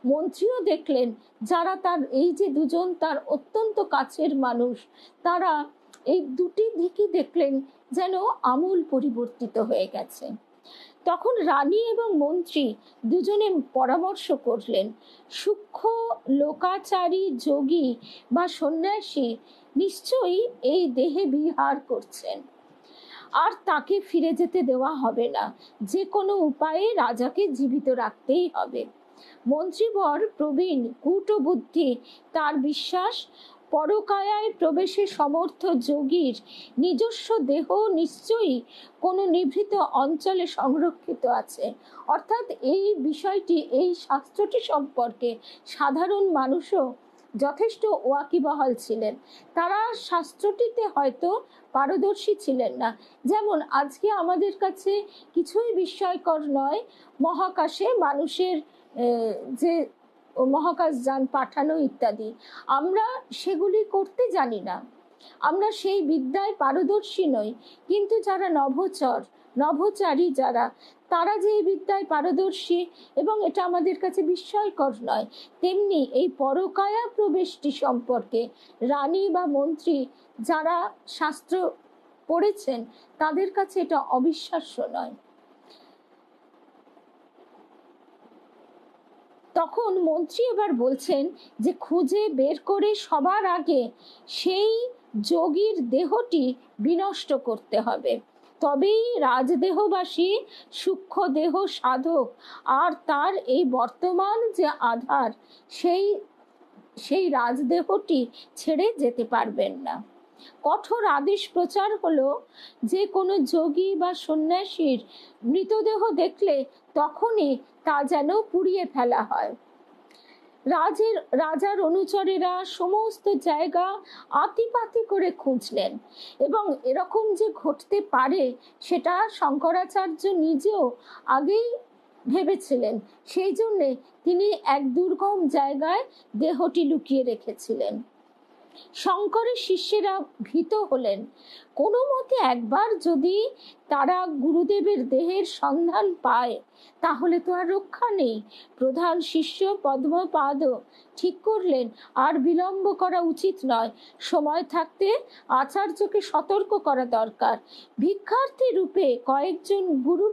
মন্ত্রীও দেখলেন, যারা তার এই যে দুজন তার অত্যন্ত কাছের মানুষ, তারা এই দুটি দিকই দেখলেন যেন আমূল পরিবর্তিত হয়ে গেছে। তখন রানী এবং মন্ত্রী দুজনে পরামর্শ করলেন, সূক্ষ্ম লোকাচারী যোগী বা সন্ন্যাসী নিশ্চয়ই এই দেহে বিহার করছেন, আর তাকে ফিরে যেতে দেওয়া হবে না। যে কোনো উপায়ে রাজাকে জীবিত রাখতেই হবে। মন্ত্রীবর প্রবীণ কূট বুদ্ধি, তার বিশ্বাস পরকায়ায় প্রবেশে সমর্থ যোগীর নিজস্ব দেহ নিশ্চয়ই কোনো নিভৃত অঞ্চলে সংরক্ষিত আছে। অর্থাৎ এই বিষয়টি, এই শাস্ত্রটি সম্পর্কে সাধারণ মানুষও যথেষ্ট ওয়াকিবহাল ছিলেন। তারা শাস্ত্রটিতে হয়তো পারদর্শী ছিলেন না। যেমন আজকে আমাদের কাছে কিছুই বিস্ময়কর নয় মহাকাশে মানুষের যে মহাকাশযান পাঠানো ইত্যাদি, আমরা সেগুলি করতে জানি না, আমরা সেই বিদ্যায় পারদর্শী নই। কিন্তু যারা নভোচারী যারা, তারা যে এই বিদ্যায় পারদর্শী এবং এটা আমাদের কাছে বিস্ময়কর নয়, তেমনি এই পরকায়া প্রবেশটি সম্পর্কে রানী বা মন্ত্রী যারা শাস্ত্র পড়েছেন তাদের কাছে এটা অবিশ্বাস্য নয়। তখন মন্ত্রী এবার বলছেন যে খুঁজে বের করে সবার আগে সেই যোগীর দেহটি বিনষ্ট করতে হবে। তবেই রাজদেহবাসী সূক্ষ্ম দেহ সাধক আর তার এই বর্তমান যে আধার সেই রাজদেহটি ছেড়ে যেতে পারবেন না। কঠোর আদেশ প্রচার হলো, যে কোনো যোগী বা সন্ন্যাসীর মৃতদেহ দেখলে তখনই তা যেন পুড়িয়ে ফেলা হয়। রাজার অনুচরেরা সমস্ত জায়গা আতিপাতি করে খুঁজলেন, এবং এরকম যে ঘটতে পারে সেটা শঙ্করাচার্য নিজেও আগেই ভেবেছিলেন। সেই জন্যে তিনি এক দুর্গম জায়গায় দেহটি লুকিয়ে রেখেছিলেন। শঙ্করের শিষ্যেরা ভীত হলেন, কোনো মতে একবার যদি তারা গুরুদেবের দেহের সন্ধান পায় তাহলে তো আর রক্ষা নেই। প্রধান শিষ্য পদ্মপাদ ঠিক করলেন আর বিলম্ব করা উচিত নয়, সময় থাকতে আচার্যকে সতর্ক করা দরকার। ভিক্ষার্থী রূপে কয়েকজন গুরু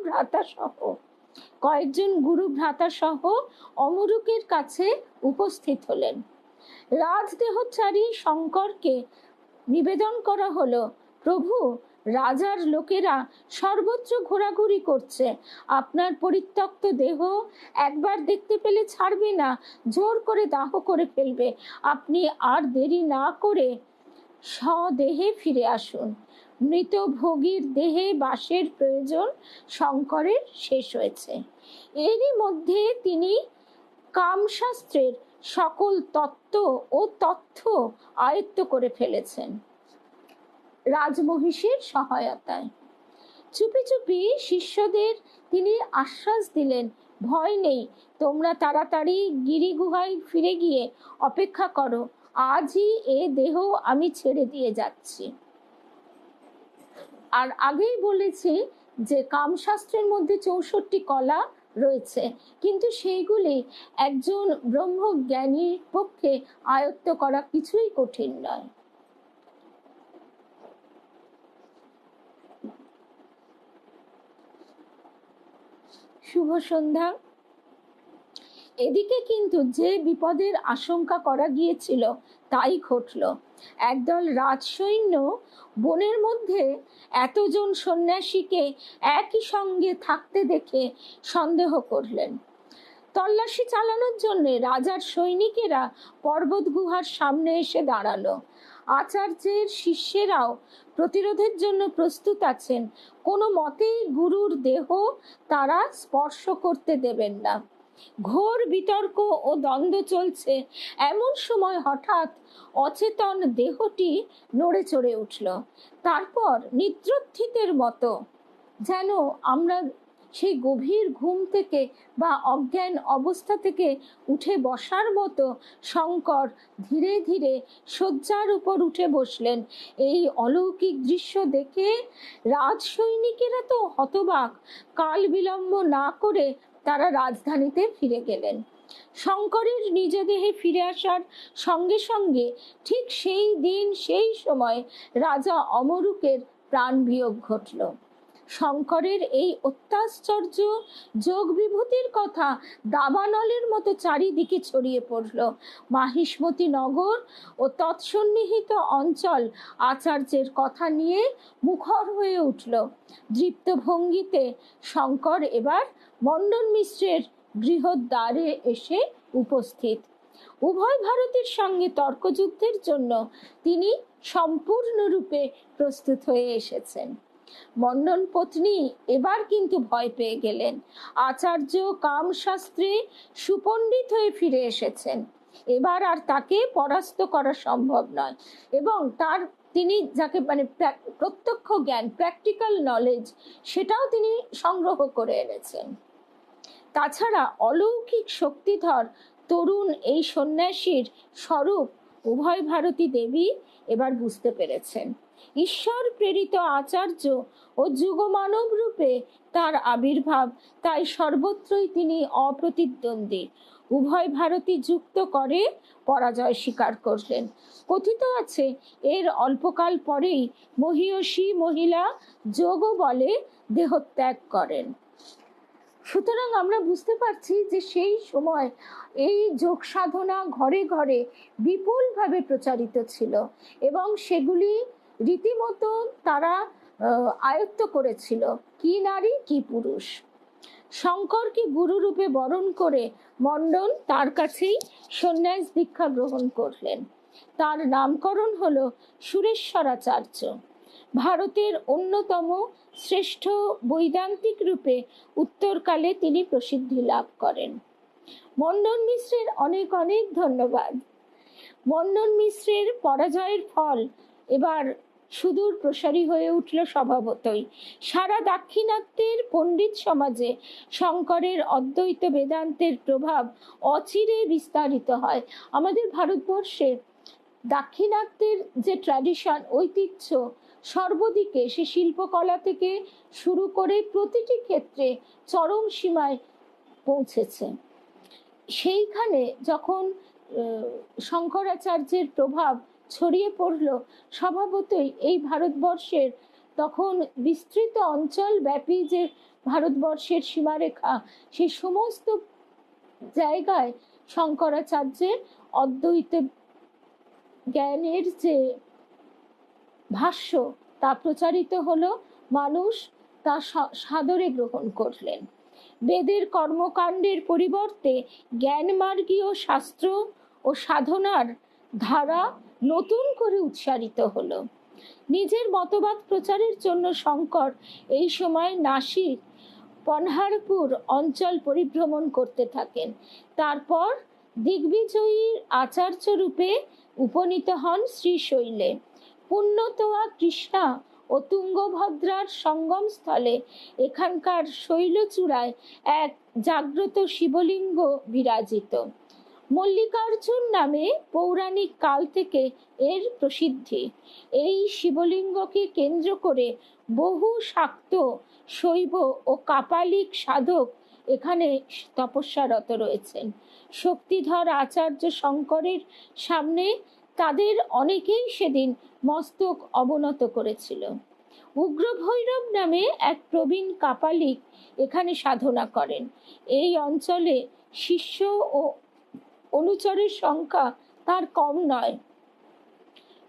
ভ্রাতা সহ অমরুকের কাছে উপস্থিত হলেন। রাজদেহচারী শঙ্করকে নিবেদন করা হলো, প্রভু, রাজার লোকেরা সর্বত্র ঘোরাঘুরি করছে, আপনার পরিত্যক্ত দেহ একবার দেখতে পেলে ছাড়বে না, জোর করে দাহ করে ফেলবে। আপনি আর দেরি না করে স্বদেহে ফিরে আসুন। মৃত ভোগীর দেহে বাসের প্রয়োজন শঙ্করের শেষ হয়েছে। এরই মধ্যে তিনি কামশাস্ত্রের সকল তত্ত্ব ও তথ্য আয়ত্ত করে ফেলেছেন রাজমহিষীর সহায়তায়। চুপি চুপি শিষ্যদের তিনি আশ্বাস দিলেন, ভয় নেই, তোমরা তাড়াতাড়ি গিরি গুহায় ফিরে গিয়ে অপেক্ষা করো, আজই এ দেহ আমি ছেড়ে দিয়ে যাচ্ছি। আর আগেই বলেছি যে কামশাস্ত্রের মধ্যে 64 কলা রয়েছে, কিন্তু সেইগুলি একজন ব্রহ্মজ্ঞানীর পক্ষে আয়ত্ত করা কিছুই কঠিন নয়। শুভ সন্ধ্যা। এদিকে কিন্তু যে বিপদের আশঙ্কা করা গিয়েছিল তাই ঘটল। একদল রাজসৈন্য বনের মধ্যে এতজন সন্ন্যাসীকে একই সঙ্গে থাকতে দেখে সন্দেহ করলেন। তল্লাশি চালানোর জন্য রাজার সৈনিকেরা পর্বত গুহার সামনে এসে দাঁড়ালো। আচার্যের শিষ্যেরাও প্রতিরোধের জন্য প্রস্তুত আছেন, কোনো মতেই গুরুর দেহ তারা স্পর্শ করতে দেবেন না। ঘোর বিতর্ক ও দ্বন্দ্ব চলছে, এমন সময় হঠাৎ অচেতন দেহটি নড়ে চড়ে উঠল। তারপর নিদ্রোত্থিতের মতো, যেন আমরা সেই গভীর ঘুম থেকে বা অজ্ঞান অবস্থা থেকে উঠে বসার মতো, শঙ্কর ধীরে ধীরে শয্যার উপর উঠে বসলেন। এই অলৌকিক দৃশ্য দেখে রাজসৈনিকেরা তো হতবাক। কাল বিলম্ব না করে তারা রাজধানীতে ফিরে গেলেন। শঙ্করের নিজ দেহে ফিরে আসার সঙ্গে সঙ্গে ঠিক সেই দিন সেই সময় রাজা অমরুকের প্রাণ বিয়োগ ঘটল। শঙ্করের এই অত্যাশ্চর্য যোগ বিভূতির কথা দাবানলের মতো চারিদিকে ছড়িয়ে পড়ল। মাহিষ্মতি নগর ও তৎসন্নিহিত অঞ্চল আচার্যের কথা নিয়ে মুখর হয়ে উঠল। দৃপ্ত ভঙ্গিতে শঙ্কর এবার মণ্ডন মিশ্রের গৃহদ্বারে এসে উপস্থিত। উভয় ভারতের সঙ্গে তর্কযুদ্ধের জন্য তিনি সম্পূর্ণরূপে প্রস্তুত হয়ে এসেছেন। মণ্ডন পত্নী এবার কিন্তু ভয় পেয়ে গেলেন। আচার্য কামশাস্ত্রে সুপণ্ডিত হয়ে ফিরে এসেছেন, এবার আর তাকে পরাস্ত করা সম্ভব নয়, এবং তিনি যাকে প্রত্যক্ষ জ্ঞান, প্র্যাকটিক্যাল নলেজ, সেটাও তিনি সংগ্রহ করে এনেছেন। তাছাড়া অলৌকিক শক্তিধর তরুণ এই সন্ন্যাসীর স্বরূপ উভয় ভারতী দেবী এবার বুঝতে পেরেছেন। ঈশ্বর প্রেরিত আচার্য ও যুগমানব রূপে তার আবির্ভাব, তাই সর্বত্রই তিনি অপ্রতিদ্বন্দ্বী। উভয় ভারতী যুক্ত করে পরাজয় স্বীকার করলেন। কথিত আছে এর অল্পকাল পরেই মহীয়সী মহিলা যোগ বলে দেহত্যাগ করেন। সুতরাং আমরা বুঝতে পারছি যে সেই সময় এই যোগ সাধনা ঘরে ঘরে বিপুলভাবে প্রচারিত ছিল, এবং সেগুলি রীতিমতো তারা আয়ত্ত করেছিল, কি নারী কি পুরুষ। শঙ্করকে গুরুরূপে বরণ করে মণ্ডন তার কাছেই সন্ন্যাস দীক্ষা গ্রহণ করলেন। তার নামকরণ হলো সুরেশ্বরাচার্য। ভারতের অন্যতম শ্রেষ্ঠ বৈদান্তিক রূপে উত্তরকালে তিনি প্রসিদ্ধি লাভ করেন। মণ্ডন মিশ্রের অনেক অনেক ধন্যবাদ। মণ্ডন মিশ্রের পরাজয়ের ফল এবার সুদূর প্রসারী হয়ে উঠল স্বভাবতই। সারা দাক্ষিণাত্যের পণ্ডিত সমাজে শঙ্করের অদ্বৈত বেদান্তের প্রভাব অচিরে বিস্তারিত হয়। আমাদের ভারতবর্ষে দাক্ষিণাত্যের যে ট্র্যাডিশন, ঐতিহ্য সর্বদিকে, সে শিল্পকলা থেকে শুরু করে প্রতিটি ক্ষেত্রে চরম সীমায় পৌঁছেছে। সেইখানে যখন শঙ্করাচার্যের প্রভাব ছড়িয়ে পড়ল, স্বভাবতই এই ভারতবর্ষের তখন বিস্তৃত অঞ্চল ব্যাপী যে ভারতবর্ষের সীমারেখা, সেই সমস্ত জায়গায় শঙ্করাচার্যের অদ্বৈত জ্ঞানের যে ভাষ্য তা প্রচারিত হলো, মানুষ তা সাদরে গ্রহণ করলেন। বেদের কর্মকাণ্ডের পরিবর্তে জ্ঞানমার্গীয় শাস্ত্র ও সাধনার ধারা নতুন করে উৎসারিত হলো। নিজের মতবাদ প্রচারের জন্য শঙ্কর এই সময় নাসিক, পনহারপুর অঞ্চল পরিভ্রমণ করতে থাকেন। তারপর দিগ্বিজয়ীর আচার্য রূপে উপনীত হন শ্রীশৈলে। পুণ্যতোয়া কৃষ্ণা ও তুঙ্গভদ্রার সঙ্গম স্থলে এখানকার শৈলচূড়ায় এক জাগ্রত শিবলিঙ্গ বিরাজিত। মল্লিকার্জুন নামে পৌরাণিক কাল থেকে এর প্রসিদ্ধি। এই শিবলিঙ্গকে কেন্দ্র করে বহু শাক্ত, শৈব ও কাপালিক সাধক এখানে তপস্যারত রয়েছেন। শক্তিধর আচার্য শঙ্করের সামনে তাদের অনেকেই সেদিন মস্তক অবনত করেছিল। উগ্র ভৈরব নামে এক প্রবীণ কাপালিক এখানে সাধনা করেন। এই অঞ্চলে শিষ্য ও অনুচরের সংখ্যা তার কম নয়।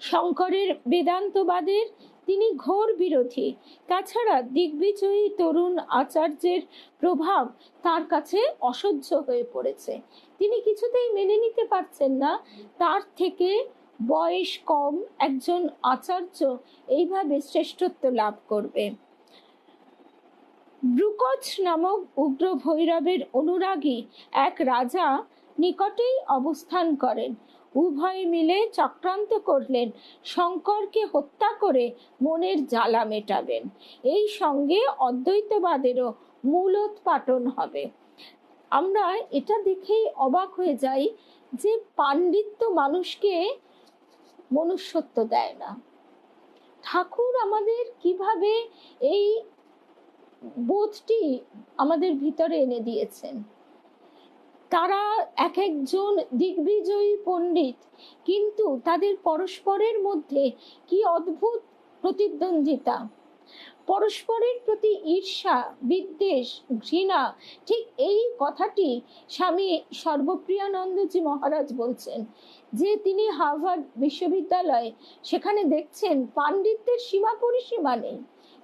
শঙ্করের বেদান্তবাদের তিনি ঘোর বিরোধী। তাছাড়া দিগ্বিজয়ী তরুণ আচার্যের প্রভাব তার কাছে অসহ্য হয়ে পড়েছে। তিনি কিছুতেই মেনে নিতে পারছেন না তার থেকে বয়স কম একজন আচার্য এইভাবে শ্রেষ্ঠত্ব লাভ করবে। ব্রুকচ নামক উগ্র ভৈরবের অনুরাগী এক রাজা নিকটেই অবস্থান করেন। উভয়ে মিলে চক্রান্ত করলেন শঙ্করকে হত্যা করে মনের জ্বালা মেটাবেন। এই সঙ্গে অদ্বৈতবাদেরও মূলোৎপাটন হবে। আমরা এটা দেখেই অবাক হয়ে যাই যে পাণ্ডিত্য মানুষকে মনুষ্যত্ব দেয় না। ঠাকুর আমাদের কিভাবে এই বোধটি আমাদের ভিতরে এনে দিয়েছেন। তারা এক একজন দিগ্বিজয়ী পণ্ডিত, কিন্তু তাদের পরস্পরের মধ্যে কি অদ্ভুত প্রতিদ্বন্দ্বিতা, পরস্পরের প্রতি ঈর্ষা, বিদ্বেষ, ঘৃণা। ঠিক এই কথাটি স্বামী সর্বপ্রিয়ানন্দজি মহারাজ বলছেন যে তিনি হার্ভার্ড বিশ্ববিদ্যালয়ে সেখানে দেখছেন পাণ্ডিত্যের সীমা পরিসীমা নেই,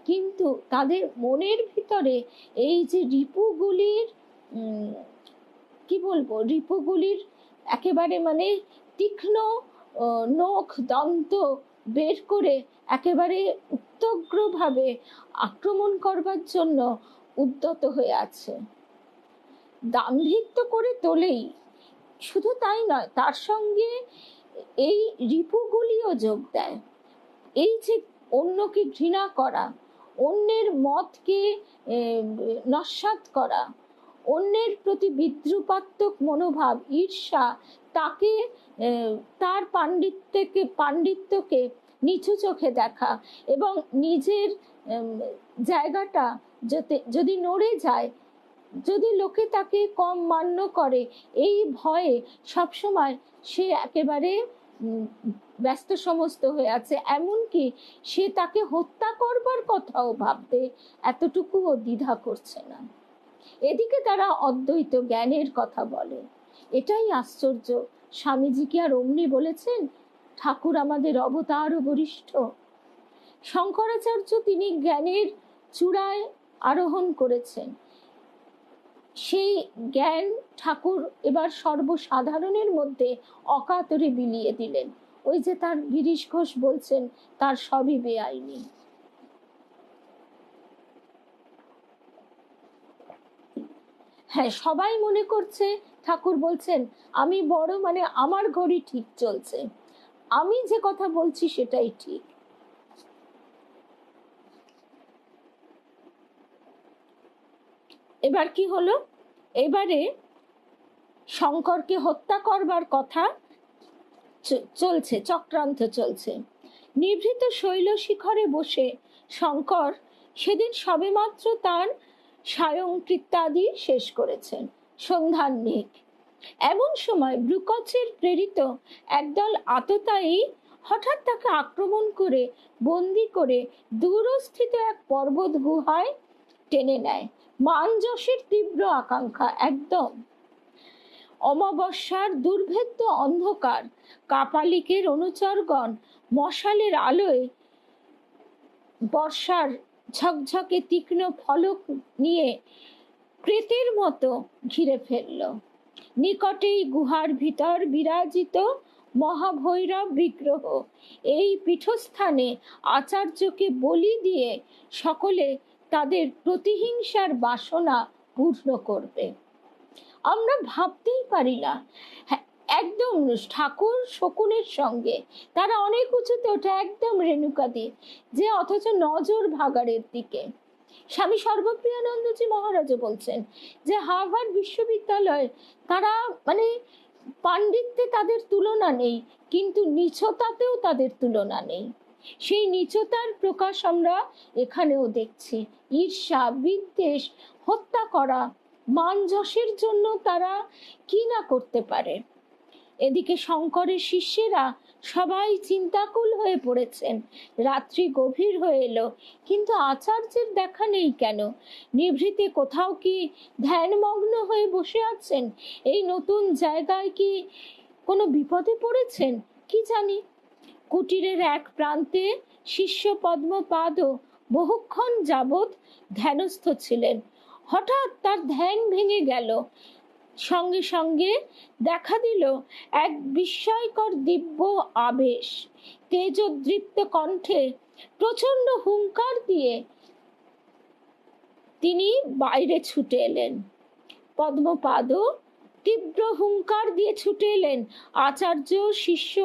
কিন্তু তাদের মনের ভিতরে এই যে রিপুগুলির কি বলবো, রিপুগুলির একেবারে মানে তীক্ষ্ণ নখ দন্ত বের করে একেবারে উত্তগ্রভাবে আক্রমণ করবার জন্য উদ্যত হয়ে আছে। দাম্ভিক তো করে তোলেই, শুধু তাই নয়, তার সঙ্গে এই রিপুগুলিও যোগ দেয়। এই যে অন্যকে ঘৃণা করা, অন্যের মতকে নস্যাৎ করা, অন্যের প্রতি বিদ্রুপাত্মক মনোভাব, ঈর্ষা, তাকে তার পাণ্ডিত্যকে নিচু চোখে দেখা এবং নিজের জায়গাটা যদি নড়ে যায়, যদি লোকে তাকে কম মান্য করে, এই ভয়ে সবসময় সে একেবারে ব্যস্ত সমস্ত হয়ে আছে। এমনকি সে তাকে হত্যা করবার কথাও ভাবতে এতটুকুও দ্বিধা করছে না। এদিকে তারা অদ্বৈত জ্ঞানের কথা বলে। এটাই আশ্চর্য। স্বামীজি কি আর অমনি বলেছেন ঠাকুর আমাদের অবতার ও বরিষ্ঠ? শঙ্করাচার্য তিনি জ্ঞানের চূড়ায় আরোহণ করেছেন। সেই জ্ঞান ঠাকুর এবার সর্বসাধারণের মধ্যে অকাতরে বিলিয়ে দিলেন। ওই যে তার গিরিশ ঘোষ বলছেন তার সবই বেআইনি। হ্যাঁ, সবাই মনে করছে, ঠাকুর বলছেন আমি বড়, মানে আমার ঘড়ি ঠিক চলছে, আমি যে কথা বলছি সেটাই ঠিক। এবার কি হলো, এবারে শঙ্করকে হত্যা করবার কথা চলছে, চক্রান্ত চলছে। নিভৃত শৈল শিখরে বসে শঙ্কর সেদিন সবেমাত্র তার সায়ংকৃত্যাদি শেষ করেছেন, সন্ধ্যাহ্নিক। এমন সময় ব্রুকচের প্রেরিত একদল আততায়ী হঠাৎ তাকে আক্রমণ করে বন্দি করে দূরস্থিত এক পর্বত গুহায় টেনে নেয়। মান যশের তীব্র আকাঙ্ক্ষা, একদম অমাবস্যার দুর্ভেদ্য অন্ধকার, কাপালিকের অনুচরগণ মশালের আলোয় বর্ষার ঝকঝকে তীক্ষ্ণ ফলক নিয়ে প্রেতের মতো ঘিরে ফেলল। নিকটেই গুহার ভিতর বিরাজিত মহাভৈরব বিগ্রহ। এই পীঠস্থানে আচার্যকে বলি দিয়ে সকলে তাদের প্রতিহিংসার বাসনা পূর্ণ করবে। আমরা ভাবতেই পারি না, একদম ঠাকুর শকুনের সঙ্গে তারা অনেক উঁচুতে ওঠে, একদম রেণুকাদি, যে অথচ নজর ভাগাড়ের দিকে। স্বামী সর্বপ্রিয়ানন্দজি মহারাজও বলছেন যে হার্ভার্ড বিশ্ববিদ্যালয় তারা মানে পাণ্ডিত্যে তাদের তুলনা নেই, কিন্তু নিচতাতেও তাদের তুলনা নেই। সেই নিচতার প্রকাশ আমরা এখানেও দেখছি। ঈর্ষা, বিদ্বেষ, হত্যা করা, মান যশের জন্য তারা কি না করতে পারে। এদিকে শঙ্করের শিষ্যেরা সবাই চিন্তাকুল হয়ে পড়েছেন। রাত্রি গভীর হয়ে এলো, কিন্তু আচার্যের দেখা নেই কেন? নিভৃতে কোথাও কি ধ্যানমগ্ন হয়ে বসে আছেন? এই নতুন জায়গায় কি কোনো বিপদে পড়েছেন কি জানি। কুটিরের এক প্রান্তে শিষ্য পদ্মপাদও বহুক্ষণ যাবৎ ধ্যানস্থ ছিলেন। হঠাৎ তার ধ্যান ভেঙে গেল। সঙ্গে সঙ্গে দেখা দিল এক বিস্ময়কর দিব্য আবেশ। তেজোদীপ্ত কণ্ঠে প্রচন্ড হুঙ্কার দিয়ে তিনি বাইরে ছুটে এলেন। পদ্মপাদও তীব্র হুঙ্কার দিয়ে ছুটে এলেন। আচার্য, শিষ্য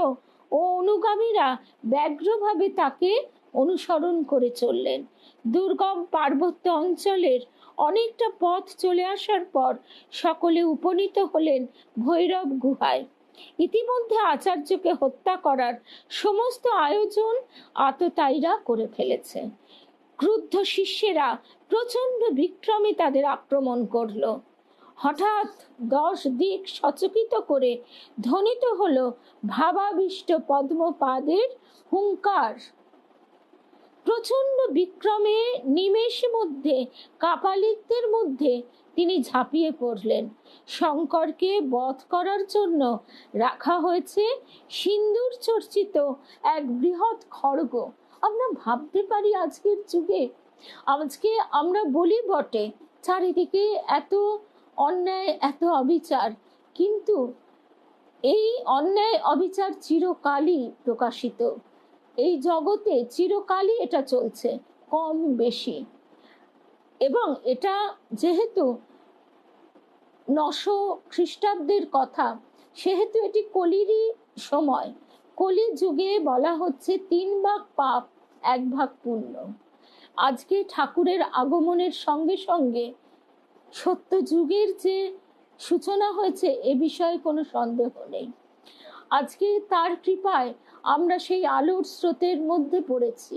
ও অনুগামীরা ব্যগ্রভাবে তাকে অনুসরণ করে চললেন। দুর্গম পার্বত্য অঞ্চলের অনেকটা পথ চলে আসার পর সকলে উপনীত হলেন ভৈরব গুহায়। ইতিমধ্যে আচার্যকে হত্যা করার সমস্ত আয়োজন আততায়ীরা করে ফেলেছে। ক্রুদ্ধ শিষ্যেরা প্রচন্ড বিক্রমে তাদের আক্রমণ করলো। হঠাৎ 10 দিক সচকিত করে ধ্বনিত হলো ভাবাবিষ্ট পদ্মপাদের হুঙ্কার। প্রচন্ড বিক্রমে নিমেষ মধ্যে কাপালিকদের মধ্যে তিনি ঝাঁপিয়ে পড়লেন। শঙ্করকে বধ করার জন্য রাখা হয়েছে সিন্দুর চর্চিত এক বৃহৎ খড়গ। আমরা ভাবতে পারি আজকের যুগে, আজকে আমরা বলি বটে চারিদিকে এত অন্যায়, এত অবিচার, কিন্তু এই অন্যায় অবিচার চিরকালই প্রকাশিত। এই জগতে চিরকালই এটা চলছে, কম বেশি। এবং এটা যেহেতু 900 খ্রিস্টাব্দের কথা, সেহেতু এটি কলিরই সময়। কলি যুগে বলা হচ্ছে 3 ভাগ পাপ, 1 ভাগ পুণ্য। আজকে ঠাকুরের আগমনের সঙ্গে সঙ্গে সত্য যুগের যে সূচনা হয়েছে এ বিষয়ে কোনো সন্দেহ নেই। আজকে তার কৃপায় আমরা সেই আলোর স্রোতের মধ্যে পড়েছি।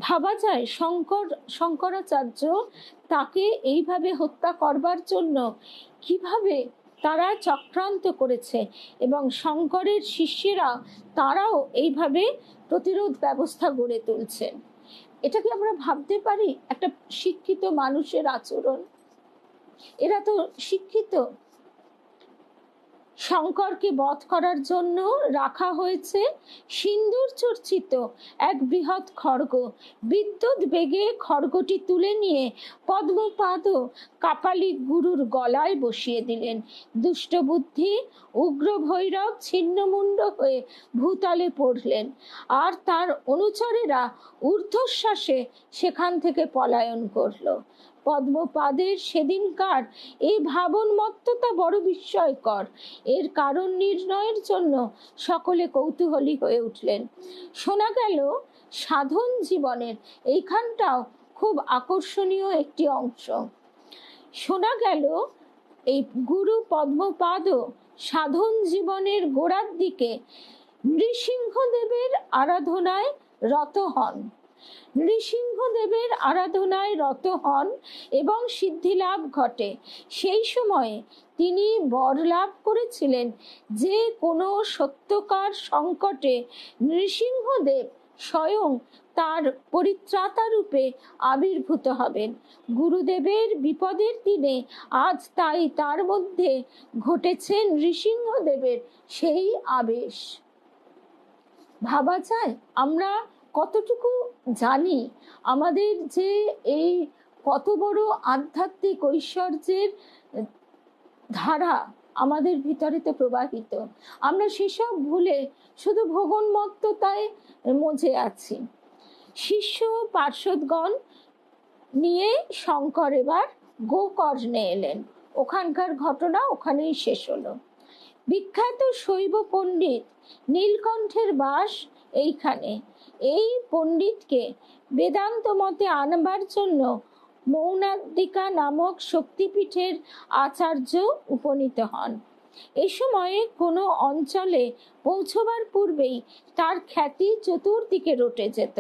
ভাবা যায় শঙ্করাচার্য তাকে এইভাবে হত্যা করবার জন্য কিভাবে তারা চক্রান্ত করেছে, এবং শঙ্করের শিষ্যেরা তারাও এইভাবে প্রতিরোধ ব্যবস্থা গড়ে তুলছেন। এটা কি আমরা ভাবতে পারি একটা শিক্ষিত মানুষের আচরণ? এরা তো শিক্ষিত, শঙ্করকে বধ করার জন্য রাখা হয়েছে সিন্দুর চর্চিত এক বৃহৎ খড়গ। বিদ্যুৎ বেগে খড়গটি তুলে নিয়ে পদ্মপাদ কাপালিক গুরুর গলায় বসিয়ে দিলেন। দুষ্ট বুদ্ধি উগ্র ভৈরব ছিন্নমুণ্ড হয়ে ভূতলে পড়লেন, আর তার অনুচরেরা ঊর্ধ্বশ্বাসে সেখান থেকে পলায়ন করলো। পদ্মপাদের সেদিনকার এই ভাবনমত্ততা বড় বিস্ময়কর। এর কারণ নির্ণয়ের জন্য সকলে কৌতূহলী হয়ে উঠলেন। শোনা গেল সাধন জীবনের এইখানটাও খুব আকর্ষণীয় একটি অংশ। শোনা গেল এই গুরু পদ্মপাদ সাধন জীবনের গোড়ার দিকে নৃসিংহদেবের আরাধনায় রত হন। নৃসিংহদেবের আরাধনায় রত হন এবং সিদ্ধিলাভ ঘটে। সেই সময়ে তিনি বর লাভ করেছিলেন যে কোনো সত্যকার সংকটে নৃসিংহদেব স্বয়ং তার পরিত্রাতা রূপে আবির্ভূত হবেন। গুরুদেবের বিপদের দিনে আজ তাই তার মধ্যে ঘটেছে নৃসিংহদেবের সেই আবেশ। ভাবা যায় আমরা কতটুকু জানি আমাদের যে এই কত বড় আধ্যাত্মিক ঐশ্বর্যের ধারা আমাদের ভিতরে তো প্রবাহিত। আমরা সেসব ভুলে শুধু ভোগোন্মত্ততায় মজে আছি। শিষ্য পার্শ্বদগণ নিয়ে শঙ্কর এবার গোকর্ণে এলেন। ওখানকার ঘটনা ওখানেই শেষ হলো। বিখ্যাত শৈব পণ্ডিত নীলকণ্ঠের বাস এইখানে। এই পণ্ডিতকে বেদান্ত মতে আনবার জন্য মৌনাদিকা নামক শক্তিপীঠের আচার্য উপনীত হন। এ সময়ে কোনো অঞ্চলে পৌঁছবার পূর্বেই তার খ্যাতি চতুর্দিকে রটে যেত।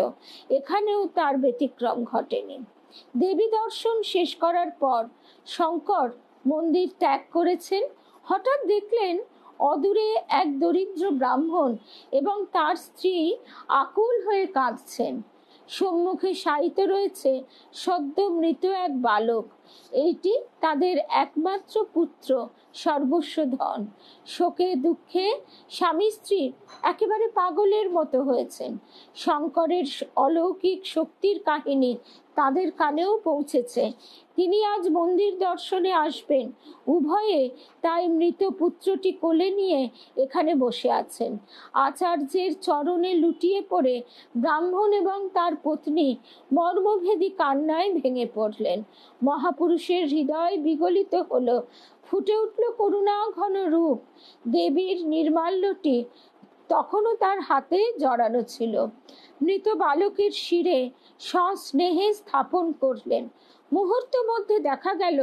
এখানেও তার ব্যতিক্রম ঘটেনি। দেবী দর্শন শেষ করার পর শঙ্কর মন্দির ত্যাগ করেছেন। হঠাৎ দেখলেন অদূরে এক দরিদ্র ব্রাহ্মণ এবং তার স্ত্রী আকুল হয়ে কাঁদছেন। সম্মুখে শায়িত রয়েছে সদ্য মৃত এক বালক। এইটি তাদের একমাত্র পুত্র, সর্বস্ব ধন। শোকে দুঃখে স্বামী স্ত্রী একেবারে পাগলের মতো হয়েছেন। শঙ্করের অলৌকিক শক্তির কাহিনী তাদের কানেও পৌঁছেছে। তিনি আজ মন্দির দর্শনে আসবেন। উভয়ে তাই মৃত পুত্রটি কোলে নিয়ে এখানে বসে আছেন। আচার্যের চরণে লুটিয়ে পড়ে ব্রাহ্মণ এবং তার পত্নী মর্মভেদী কান্নায় ভেঙে পড়লেন। মহাপুরুষের হৃদয় বিগলিত হলো। ফুটে উঠল করুণা ঘন রূপ। দেবীর নির্মাল্যটি তখনও তার হাতে জড়ানো ছিল। মৃত বালকের শিরে সস্নেহে স্থাপন করলেন। মুহূর্ত মধ্যে দেখা গেল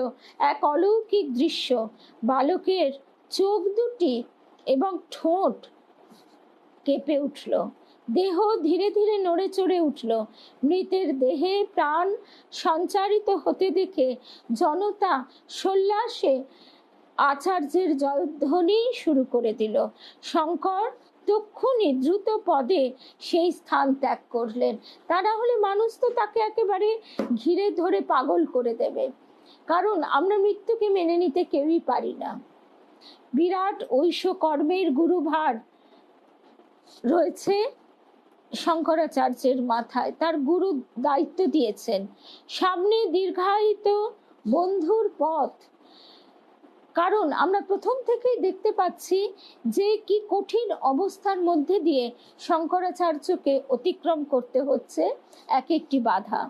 এক অলৌকিক দৃশ্য। বালকের চোখ দুটি এবং ঠোঁট কেঁপে উঠল। দেহ ধীরে ধীরে নড়ে চড়ে উঠল। মৃতের দেহে প্রাণ সঞ্চারিত হতে দেখে জনতা সোল্লাসে আচার্যের জয়ধ্বনি শুরু করে দিল। শঙ্কর তক্ষুনি দ্রুত পদে সেই স্থান ত্যাগ করলেন। তা না হলে মানুষ তো তাকে একেবারে ঘিরে ধরে পাগল করে দেবে। কারণ আমরা মৃত্যুকে মেনে নিতে কেউই পারি না। বিরাট ঐশ কর্মের গুরুভার রয়েছে শঙ্করাচার্যের মাথায়। তার গুরু দায়িত্ব দিয়েছেন। সামনে দীর্ঘায়িত বন্ধুর পথ। কারণ আমরা প্রথম থেকেই দেখতে পাচ্ছি যে কি কঠিন অবস্থার মধ্যে দিয়ে শঙ্করাচার্যকে অতিক্রম করতে হচ্ছে এক একটি বাধা।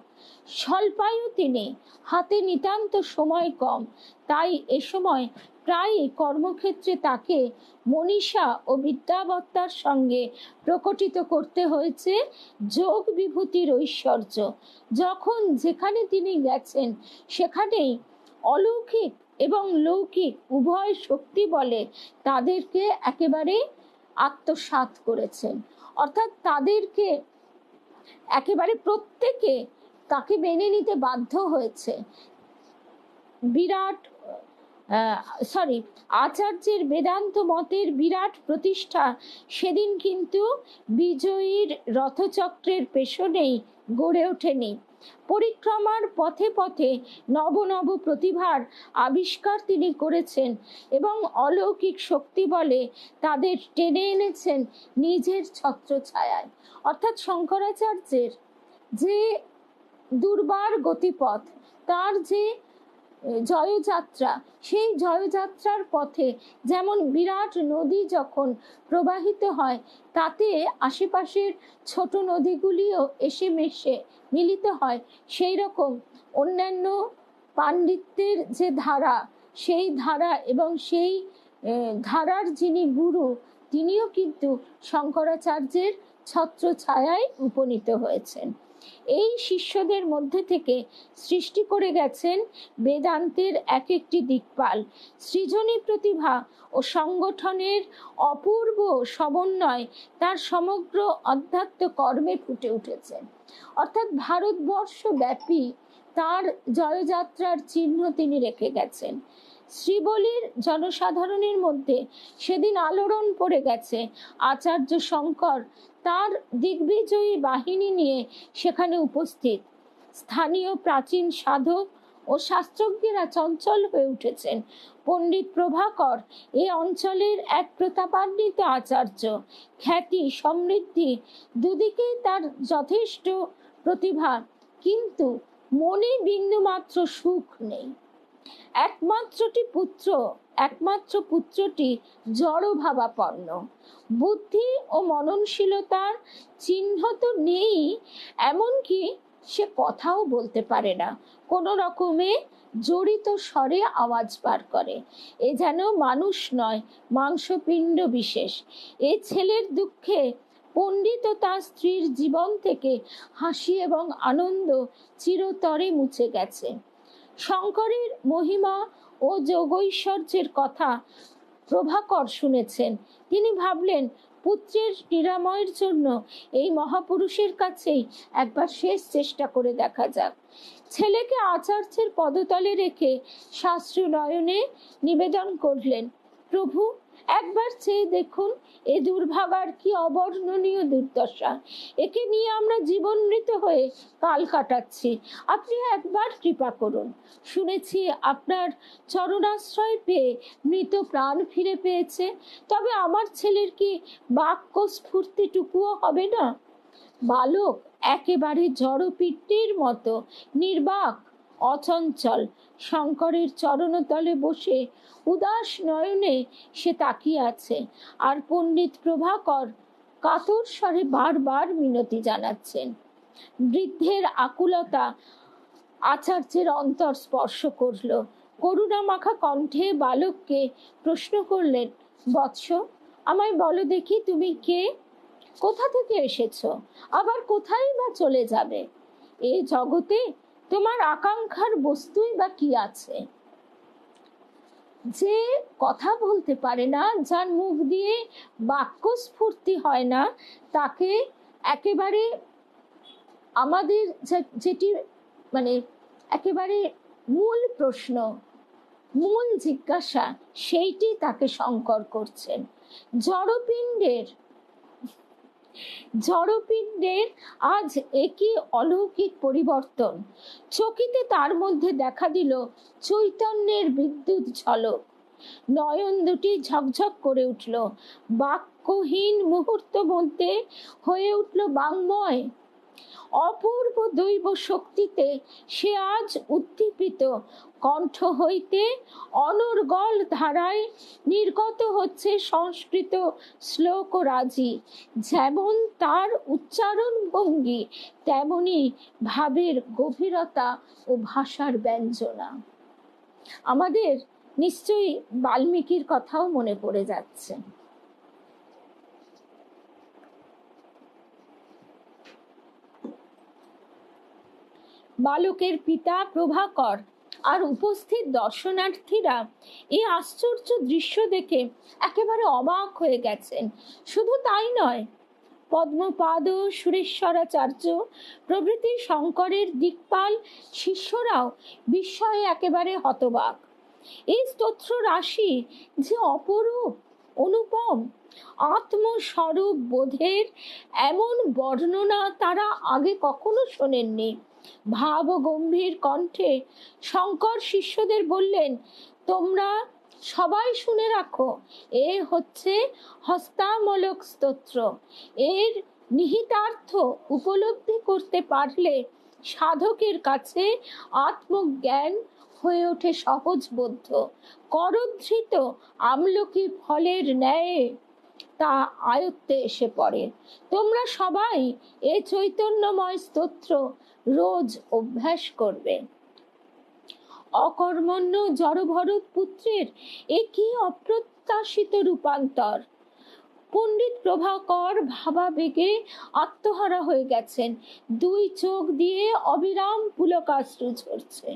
স্বল্পায়ু তিনি, হাতে নিতান্ত সময় কম। তাই এ সময় প্রায়ই কর্মক্ষেত্রে তাকে মনীষা ও বিদ্যাবত্তার সঙ্গে প্রকটিত করতে হয়েছে যোগ বিভূতির ঐশ্বর্য। যখন যেখানে তিনি গেছেন সেখানেই অলৌকিক এবং লৌকিক উভয় শক্তি বলে তাদেরকে একেবারে আত্মসাৎ করেছেন। অর্থাৎ তাদেরকে একেবারে প্রত্যেকে তাকে মেনে নিতে বাধ্য হয়েছে। আচার্যের বেদান্ত মতের বিরাট প্রতিষ্ঠা সেদিন কিন্তু বিজয়ীর রথচক্রের পেছনেই গড়ে ওঠেনি। পরিক্রমার পথে পথে নব নব প্রতিভার আবিষ্কার তিনি করেছেন এবং অলৌকিক শক্তি বলে তাদের টেনে এনেছেন নিজের ছত্রছায়ায়। অর্থাৎ শঙ্করাচার্যের যে দুর্বার গতিপথ, তার যে জয়যাত্রা, সেই জয়যাত্রার পথে যেমন বিরাট নদী যখন প্রবাহিত হয় তাতে আশেপাশের ছোট নদীগুলিও এসে মেশে মিলিত হয়, সেই রকম অন্যান্য পাণ্ডিত্যের যে ধারা, সেই ধারা এবং সেই ধারার যিনি গুরু, তিনিও কিন্তু শঙ্করাচার্যের ছত্রছায়ায় উপনীত হয়েছেন। এই শিষ্যদের মধ্যে থেকে সৃষ্টি করে গেছেন বেদান্তের এক একটি দিকপাল। সৃজনী প্রতিভা ও সংগঠনের অপূর্ব সমন্বয় তার সমগ্র অধ্যাত্ম কর্মে ফুটে উঠেছে। অর্থাৎ ভারতবর্ষ ব্যাপী তার জয়যাত্রার চিহ্ন তিনি রেখে গেছেন। শ্রীবলির জনসাধারণের মধ্যে সেদিন আলোড়ন পড়ে গেছে। আচার্য শঙ্কর তার দিগ্বিজয়ী বাহিনী নিয়ে সেখানে উপস্থিত। স্থানীয় প্রাচীন সাধক ও শাস্ত্রজ্ঞেরা চঞ্চল হয়ে উঠেছেন। পণ্ডিত প্রভাকর এই অঞ্চলের এক প্রতাপান্বিত আচার্য, খ্যাতি সমৃদ্ধি দুদিকেই তার যথেষ্ট প্রতিভা, কিন্তু মনে বিন্দুমাত্র সুখ নেই। একমাত্র পুত্রটি জড়ভাবাপন্ন। বুদ্ধি ও মননশীলতার চিহ্ন তো নেই, এমনকি সে কথাও বলতে পারে না, কোনো রকমে জড়িত স্বরে আওয়াজ বার করে। এ যেন মানুষ নয়, মাংসপিণ্ড বিশেষ। এ ছেলের দুঃখে পণ্ডিত ও তার স্ত্রীর জীবন থেকে হাসি এবং আনন্দ চিরতরে মুছে গেছে। শঙ্করের মহিমা ও যোগৈশ্বর্যের কথা প্রভাকর শুনেছেন। তিনি ভাবলেন, পুত্রের নিরাময়ের জন্য এই মহাপুরুষের কাছেই একবার শেষ চেষ্টা করে দেখা যাক। ছেলেকে আচার্যের পদতলে রেখে শাস্ত্র নয়নে নিবেদন করলেন, প্রভু একবার চেয়ে দেখুন, এ দুর্ভাগার কি অবর্ণনীয় দুর্দশা। একে নিয়ে আমরা জীবনমৃত হয়ে কাল কাটাচ্ছি। আপনি একবার কৃপা করুন। শুনেছি আপনার চরণাশ্রয় পেয়ে মৃত প্রাণ ফিরে পেয়েছে, তবে আমার ছেলের কি বাক্য স্ফূর্তিটুকুও হবে না? বালক একেবারে জড়পিণ্ডের মতো নির্বাক অচঞ্চল শঙ্করের চরণতলে বসে উদাস নয়নে সে তাকিয়ে আছে। আর পণ্ডিত প্রভাকর কাতর স্বরে বারবার মিনতি জানাচ্ছেন। বৃদ্ধের আকুলতা আচার্যের অন্তর স্পর্শ করল। করুণা মাখা কণ্ঠে বালককে প্রশ্ন করলেন, বৎস, আমায় বলো দেখি, তুমি কে? কোথা থেকে এসেছো? আবার কোথায় বা চলে যাবে? এ জগতে তোমার আকাঙ্ক্ষার বস্তুই বা কি আছে? যে কথা বলতে পারে না, যার মুখ দিয়ে বাক্য স্ফূর্তি হয় না, তাকে একেবারে আমাদের যেটি মানে একেবারে মূল প্রশ্ন, মূল জিজ্ঞাসা, সেইটি তাকে শঙ্কর করছেন। জড়পিণ্ডের আজ একই অলৌকিক পরিবর্তন। চকিতে তার মধ্যে দেখা দিল চৈতন্যের বিদ্যুৎ ঝলক। নয়ন দুটি ঝকঝক করে উঠল। বাক্যহীন মুহূর্ত মধ্যে হয়ে উঠল বাংময়। অপূর্ব দৈব শক্তিতে সে আজ উদ্দীপিত। কণ্ঠ হইতে অনর্গল ধারায় নির্গত হচ্ছে সংস্কৃত শ্লোক রাজি। যেমন তার উচ্চারণ ভঙ্গি, তেমনি ভাবের গভীরতা ও ভাষার ব্যঞ্জনা। আমাদের নিশ্চয়ই বাল্মীকির কথাও মনে পড়ে যাচ্ছে। বালকের পিতা প্রভাকর আর উপস্থিত দর্শনার্থীরা এই আশ্চর্য দৃশ্য দেখে একেবারে অবাক হয়ে গেছেন। শুধু তাই নয়, পদ্মপাদ, সুরেশ্বরাচার্য প্রভৃতি শঙ্করের দিকপাল শিষ্যরাও বিস্ময়ে একেবারে হতবাক। এই স্তোত্র রাশি যে অপরূপ, অনুপম আত্মস্বরূপ বোধের এমন বর্ণনা তারা আগে কখনো শোনেননি। ভাব গম্ভীর কণ্ঠে শঙ্কর শিষ্যদের বললেন, তোমরা সবাই শুনে রাখো, এ হচ্ছে হস্তামলক স্তোত্র। এর নিহিতার্থ উপলব্ধি করতে পারলে সাধকের কাছে আত্মজ্ঞান হয়ে ওঠে সহজবোধ্য, করধৃত আমলকি ফলের ন্যায় তা আয়ত্তে এসে পড়ে। তোমরা সবাই এ চৈতন্যময় স্তোত্র রোজ অভ্যাস করবে। অকর্মণ্য জড়ভরত পুত্রের এ কি অপ্রত্যাশিত রূপান্তর! পণ্ডিত প্রভাকর ভাবাবেগে আত্মহারা হয়ে গেছেন। দুই চোখ দিয়ে অবিরাম পুলকাশ্রু ঝরছে।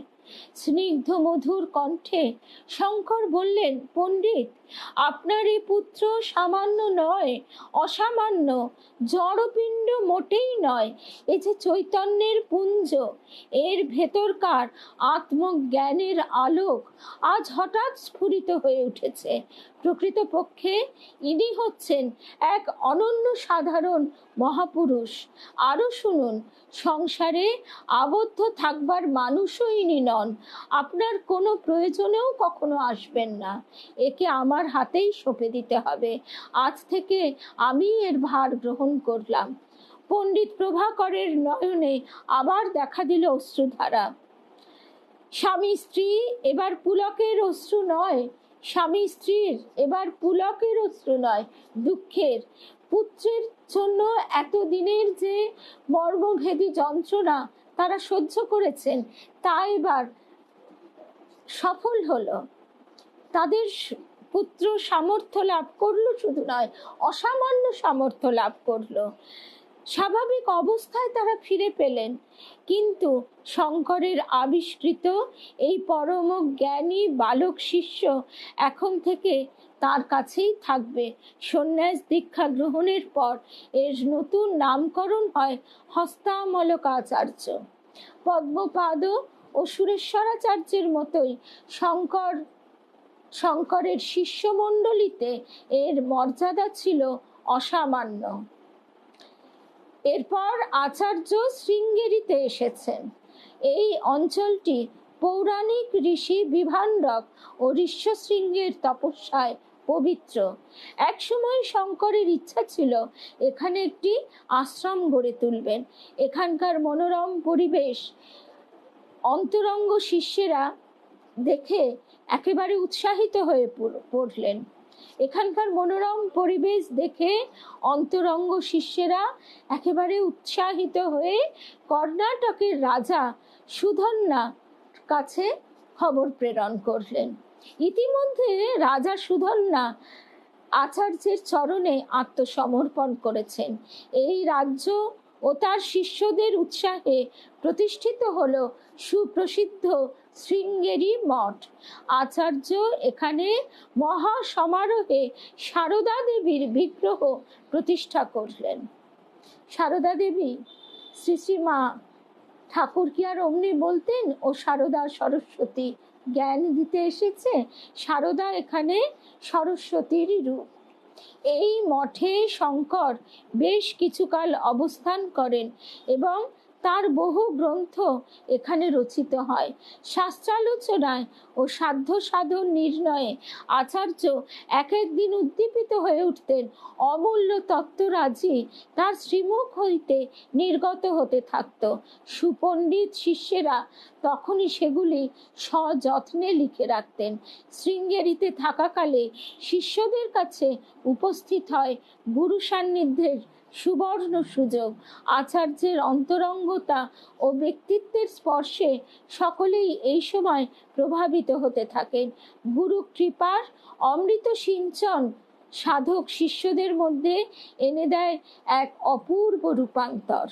স্নিগ্ধ মধুর কণ্ঠে শঙ্কর বললেন, পণ্ডিত, আপনার এই পুত্র সামান্য নয়, অসামান্য, জড়পিণ্ড মোটেই নয়। এ যে চৈতন্যের পুঞ্জ, এর ভেতরকার আত্মজ্ঞানের আলোক আজ হঠাৎ স্ফুরিত হয়ে উঠেছে। প্রকৃতপক্ষে ইনি হচ্ছেন এক অনন্য সাধারণ মহাপুরুষ। আরো শুনুন, সংসারে আবদ্ধ থাকবার মানুষও ইনি নন। আপনার কোনো প্রয়োজনেও কখনো আসবেন না। একে আমার হাতেই সঁপে দিতে হবে। আজ থেকে আমি এর ভার গ্রহণ করলাম। পণ্ডিত প্রভাকরের নয়নে আবার দেখা দিল অশ্রুধারা। স্বামী স্ত্রী এবার পুলকের অশ্রু নয়, স্বামী স্ত্রীর এবার পুলকের অশ্রু নয়, দুঃখের। পুত্রের জন্য এতদিনের যে মর্মভেদী যন্ত্রণা তারা সহ্য করেছেন, তা এবার সফল হলো। তাদের পুত্র সামর্থ্য লাভ করলো, শুধু নয়, অসামান্য সামর্থ্য লাভ করলো। স্বাভাবিক অবস্থায় তারা ফিরে পেলেন। কিন্তু শঙ্করের আবিষ্কৃত এই পরম জ্ঞানী বালক শিষ্য এখন থেকে তার কাছেই থাকবে। সন্ন্যাস দীক্ষা গ্রহণের পর এর নতুন নামকরণ হয় হস্তামলকাচার্য। পদ্মপাদ ও সুরেশ্বরাচার্যের মতোই শঙ্করের শিষ্যমণ্ডলীতে এর মর্যাদা ছিল অসামান্য। এরপর আচার্য শৃঙ্গেরিতে এসেছেন। এই অঞ্চলটি পৌরাণিক ঋষি বিভাণ্ডক ও ঋষ্যশৃঙ্গের তপস্যায় পবিত্র। একসময় শঙ্করের ইচ্ছা ছিল এখানে একটি আশ্রম গড়ে তুলবেন। এখানকার মনোরম পরিবেশ অন্তরঙ্গ শিষ্যেরা দেখে একেবারে উৎসাহিত হয়ে পড়লেন। এখানকার মনোরম পরিবেশ দেখে অন্তরঙ্গ শিষ্যেরা একেবারে উৎসাহিত হয়ে কর্ণাটকের রাজা সুধন্যার কাছে খবর প্রেরণ করলেন। ইতিমধ্যে রাজা সুধন্যা আচার্যের চরণে আত্মসমর্পণ করেছেন। এই রাজ্য ও তার শিষ্যদের উৎসাহে প্রতিষ্ঠিত হলো সুপ্রসিদ্ধ শৃঙ্গেরি মঠ। আচার্য এখানে মহা সমারোহে সারদা দেবীর বিগ্রহ প্রতিষ্ঠা করলেন। সারদা দেবী, শ্রী শ্রী মা ঠাকুর কি আর অমনি বলতেন ও সারদা সরস্বতী জ্ঞান দিতে এসেছে? সারদা এখানে সরস্বতীর রূপ। এই মঠে শঙ্কর বেশ কিছুকাল অবস্থান করেন এবং তার বহু গ্রন্থ এখানে রচিত হয়। শাস্ত্রালোচনায় ও সাধ্য সাধন নির্ণয়ে আচার্য এক একদিন উদ্দীপিত হয়ে উঠতেন। অমূল্য তত্ত্বরাজি তার শ্রীমুখ হইতে নির্গত হতে থাকত। সুপণ্ডিত শিষ্যেরা তখনই সেগুলি সযত্নে লিখে রাখতেন। শৃঙ্গেরিতে থাকাকালে শিষ্যদের কাছে উপস্থিত হয় গুরু সান্নিধ্যের সুবর্ণ সুযোগ। আচার্যের অন্তরঙ্গতা ও ব্যক্তিত্বের স্পর্শে সকলেই এই সময় প্রভাবিত হতে থাকেন। গুরু কৃপার অমৃত সিঞ্চন সাধক শিষ্যদের মধ্যে এনে দেয় এক অপূর্ব রূপান্তর।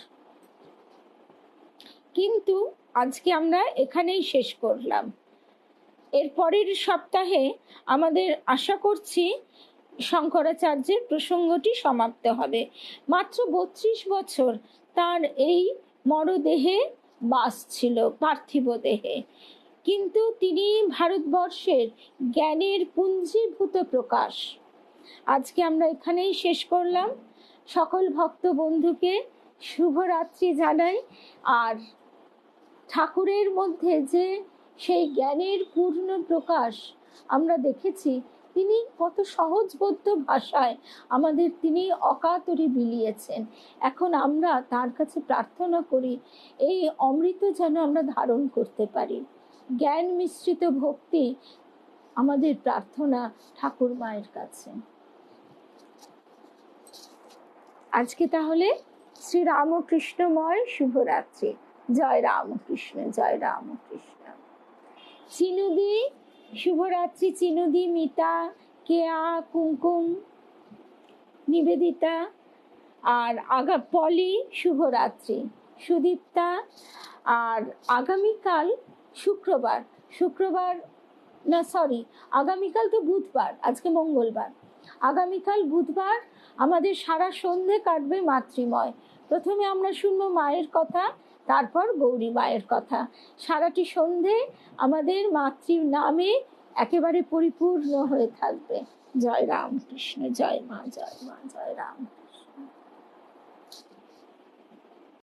কিন্তু আজকে আমরা এখানেই শেষ করলাম। এর পরের সপ্তাহে আমাদের আশা করছি শঙ্করাচার্যের প্রসঙ্গটি সমাপ্ত হবে। মাত্র 32 বছর তার এই মরদেহে বাস ছিল, পার্থিব দেহে, কিন্তু তিনি ভারতবর্ষের জ্ঞানের পুঞ্জীভূত প্রকাশ। আজকে আমরা এখানেই শেষ করলাম। সকল ভক্ত বন্ধুকে শুভরাত্রি জানাই। আর ঠাকুরের মধ্যে যে সেই জ্ঞানের পূর্ণ প্রকাশ আমরা দেখেছি, তিনি কত সহজবোধ্য ভাষায় আমাদের তিনি অকাতরে বিলিয়েছেন। এখন আমরা তার কাছে প্রার্থনা করি এই অমৃত যেন আমরা ধারণ করতে পারি। জ্ঞান মিশ্রিত ভক্তি আমাদের প্রার্থনা ঠাকুর মায়ের কাছে। আজকে তাহলে শ্রী রামকৃষ্ণময় শুভরাত্রি। জয় রামকৃষ্ণ, জয় রামকৃষ্ণ। চিনুদি শুভরাত্রি। চিনুদি, মিতা, কেয়া, কুমকুম, নিবেদিতা, আর পলি শুভরাত্রি, সুদীপ্তা। আর আগামীকাল শুক্রবার না, সরি, আগামীকাল তো বুধবার, আজকে মঙ্গলবার। আগামীকাল বুধবার আমাদের সারা সন্ধে কাটবে মাতৃময়। প্রথমে আমরা শুনবো মায়ের কথা, তারপর গৌরী মায়ের কথা। সারাটি সন্ধে আমাদের মাতৃ নামে একেবারে পরিপূর্ণ হয়ে থাকবে। জয় রামকৃষ্ণ, জয় মা, জয় মা, জয় রাম।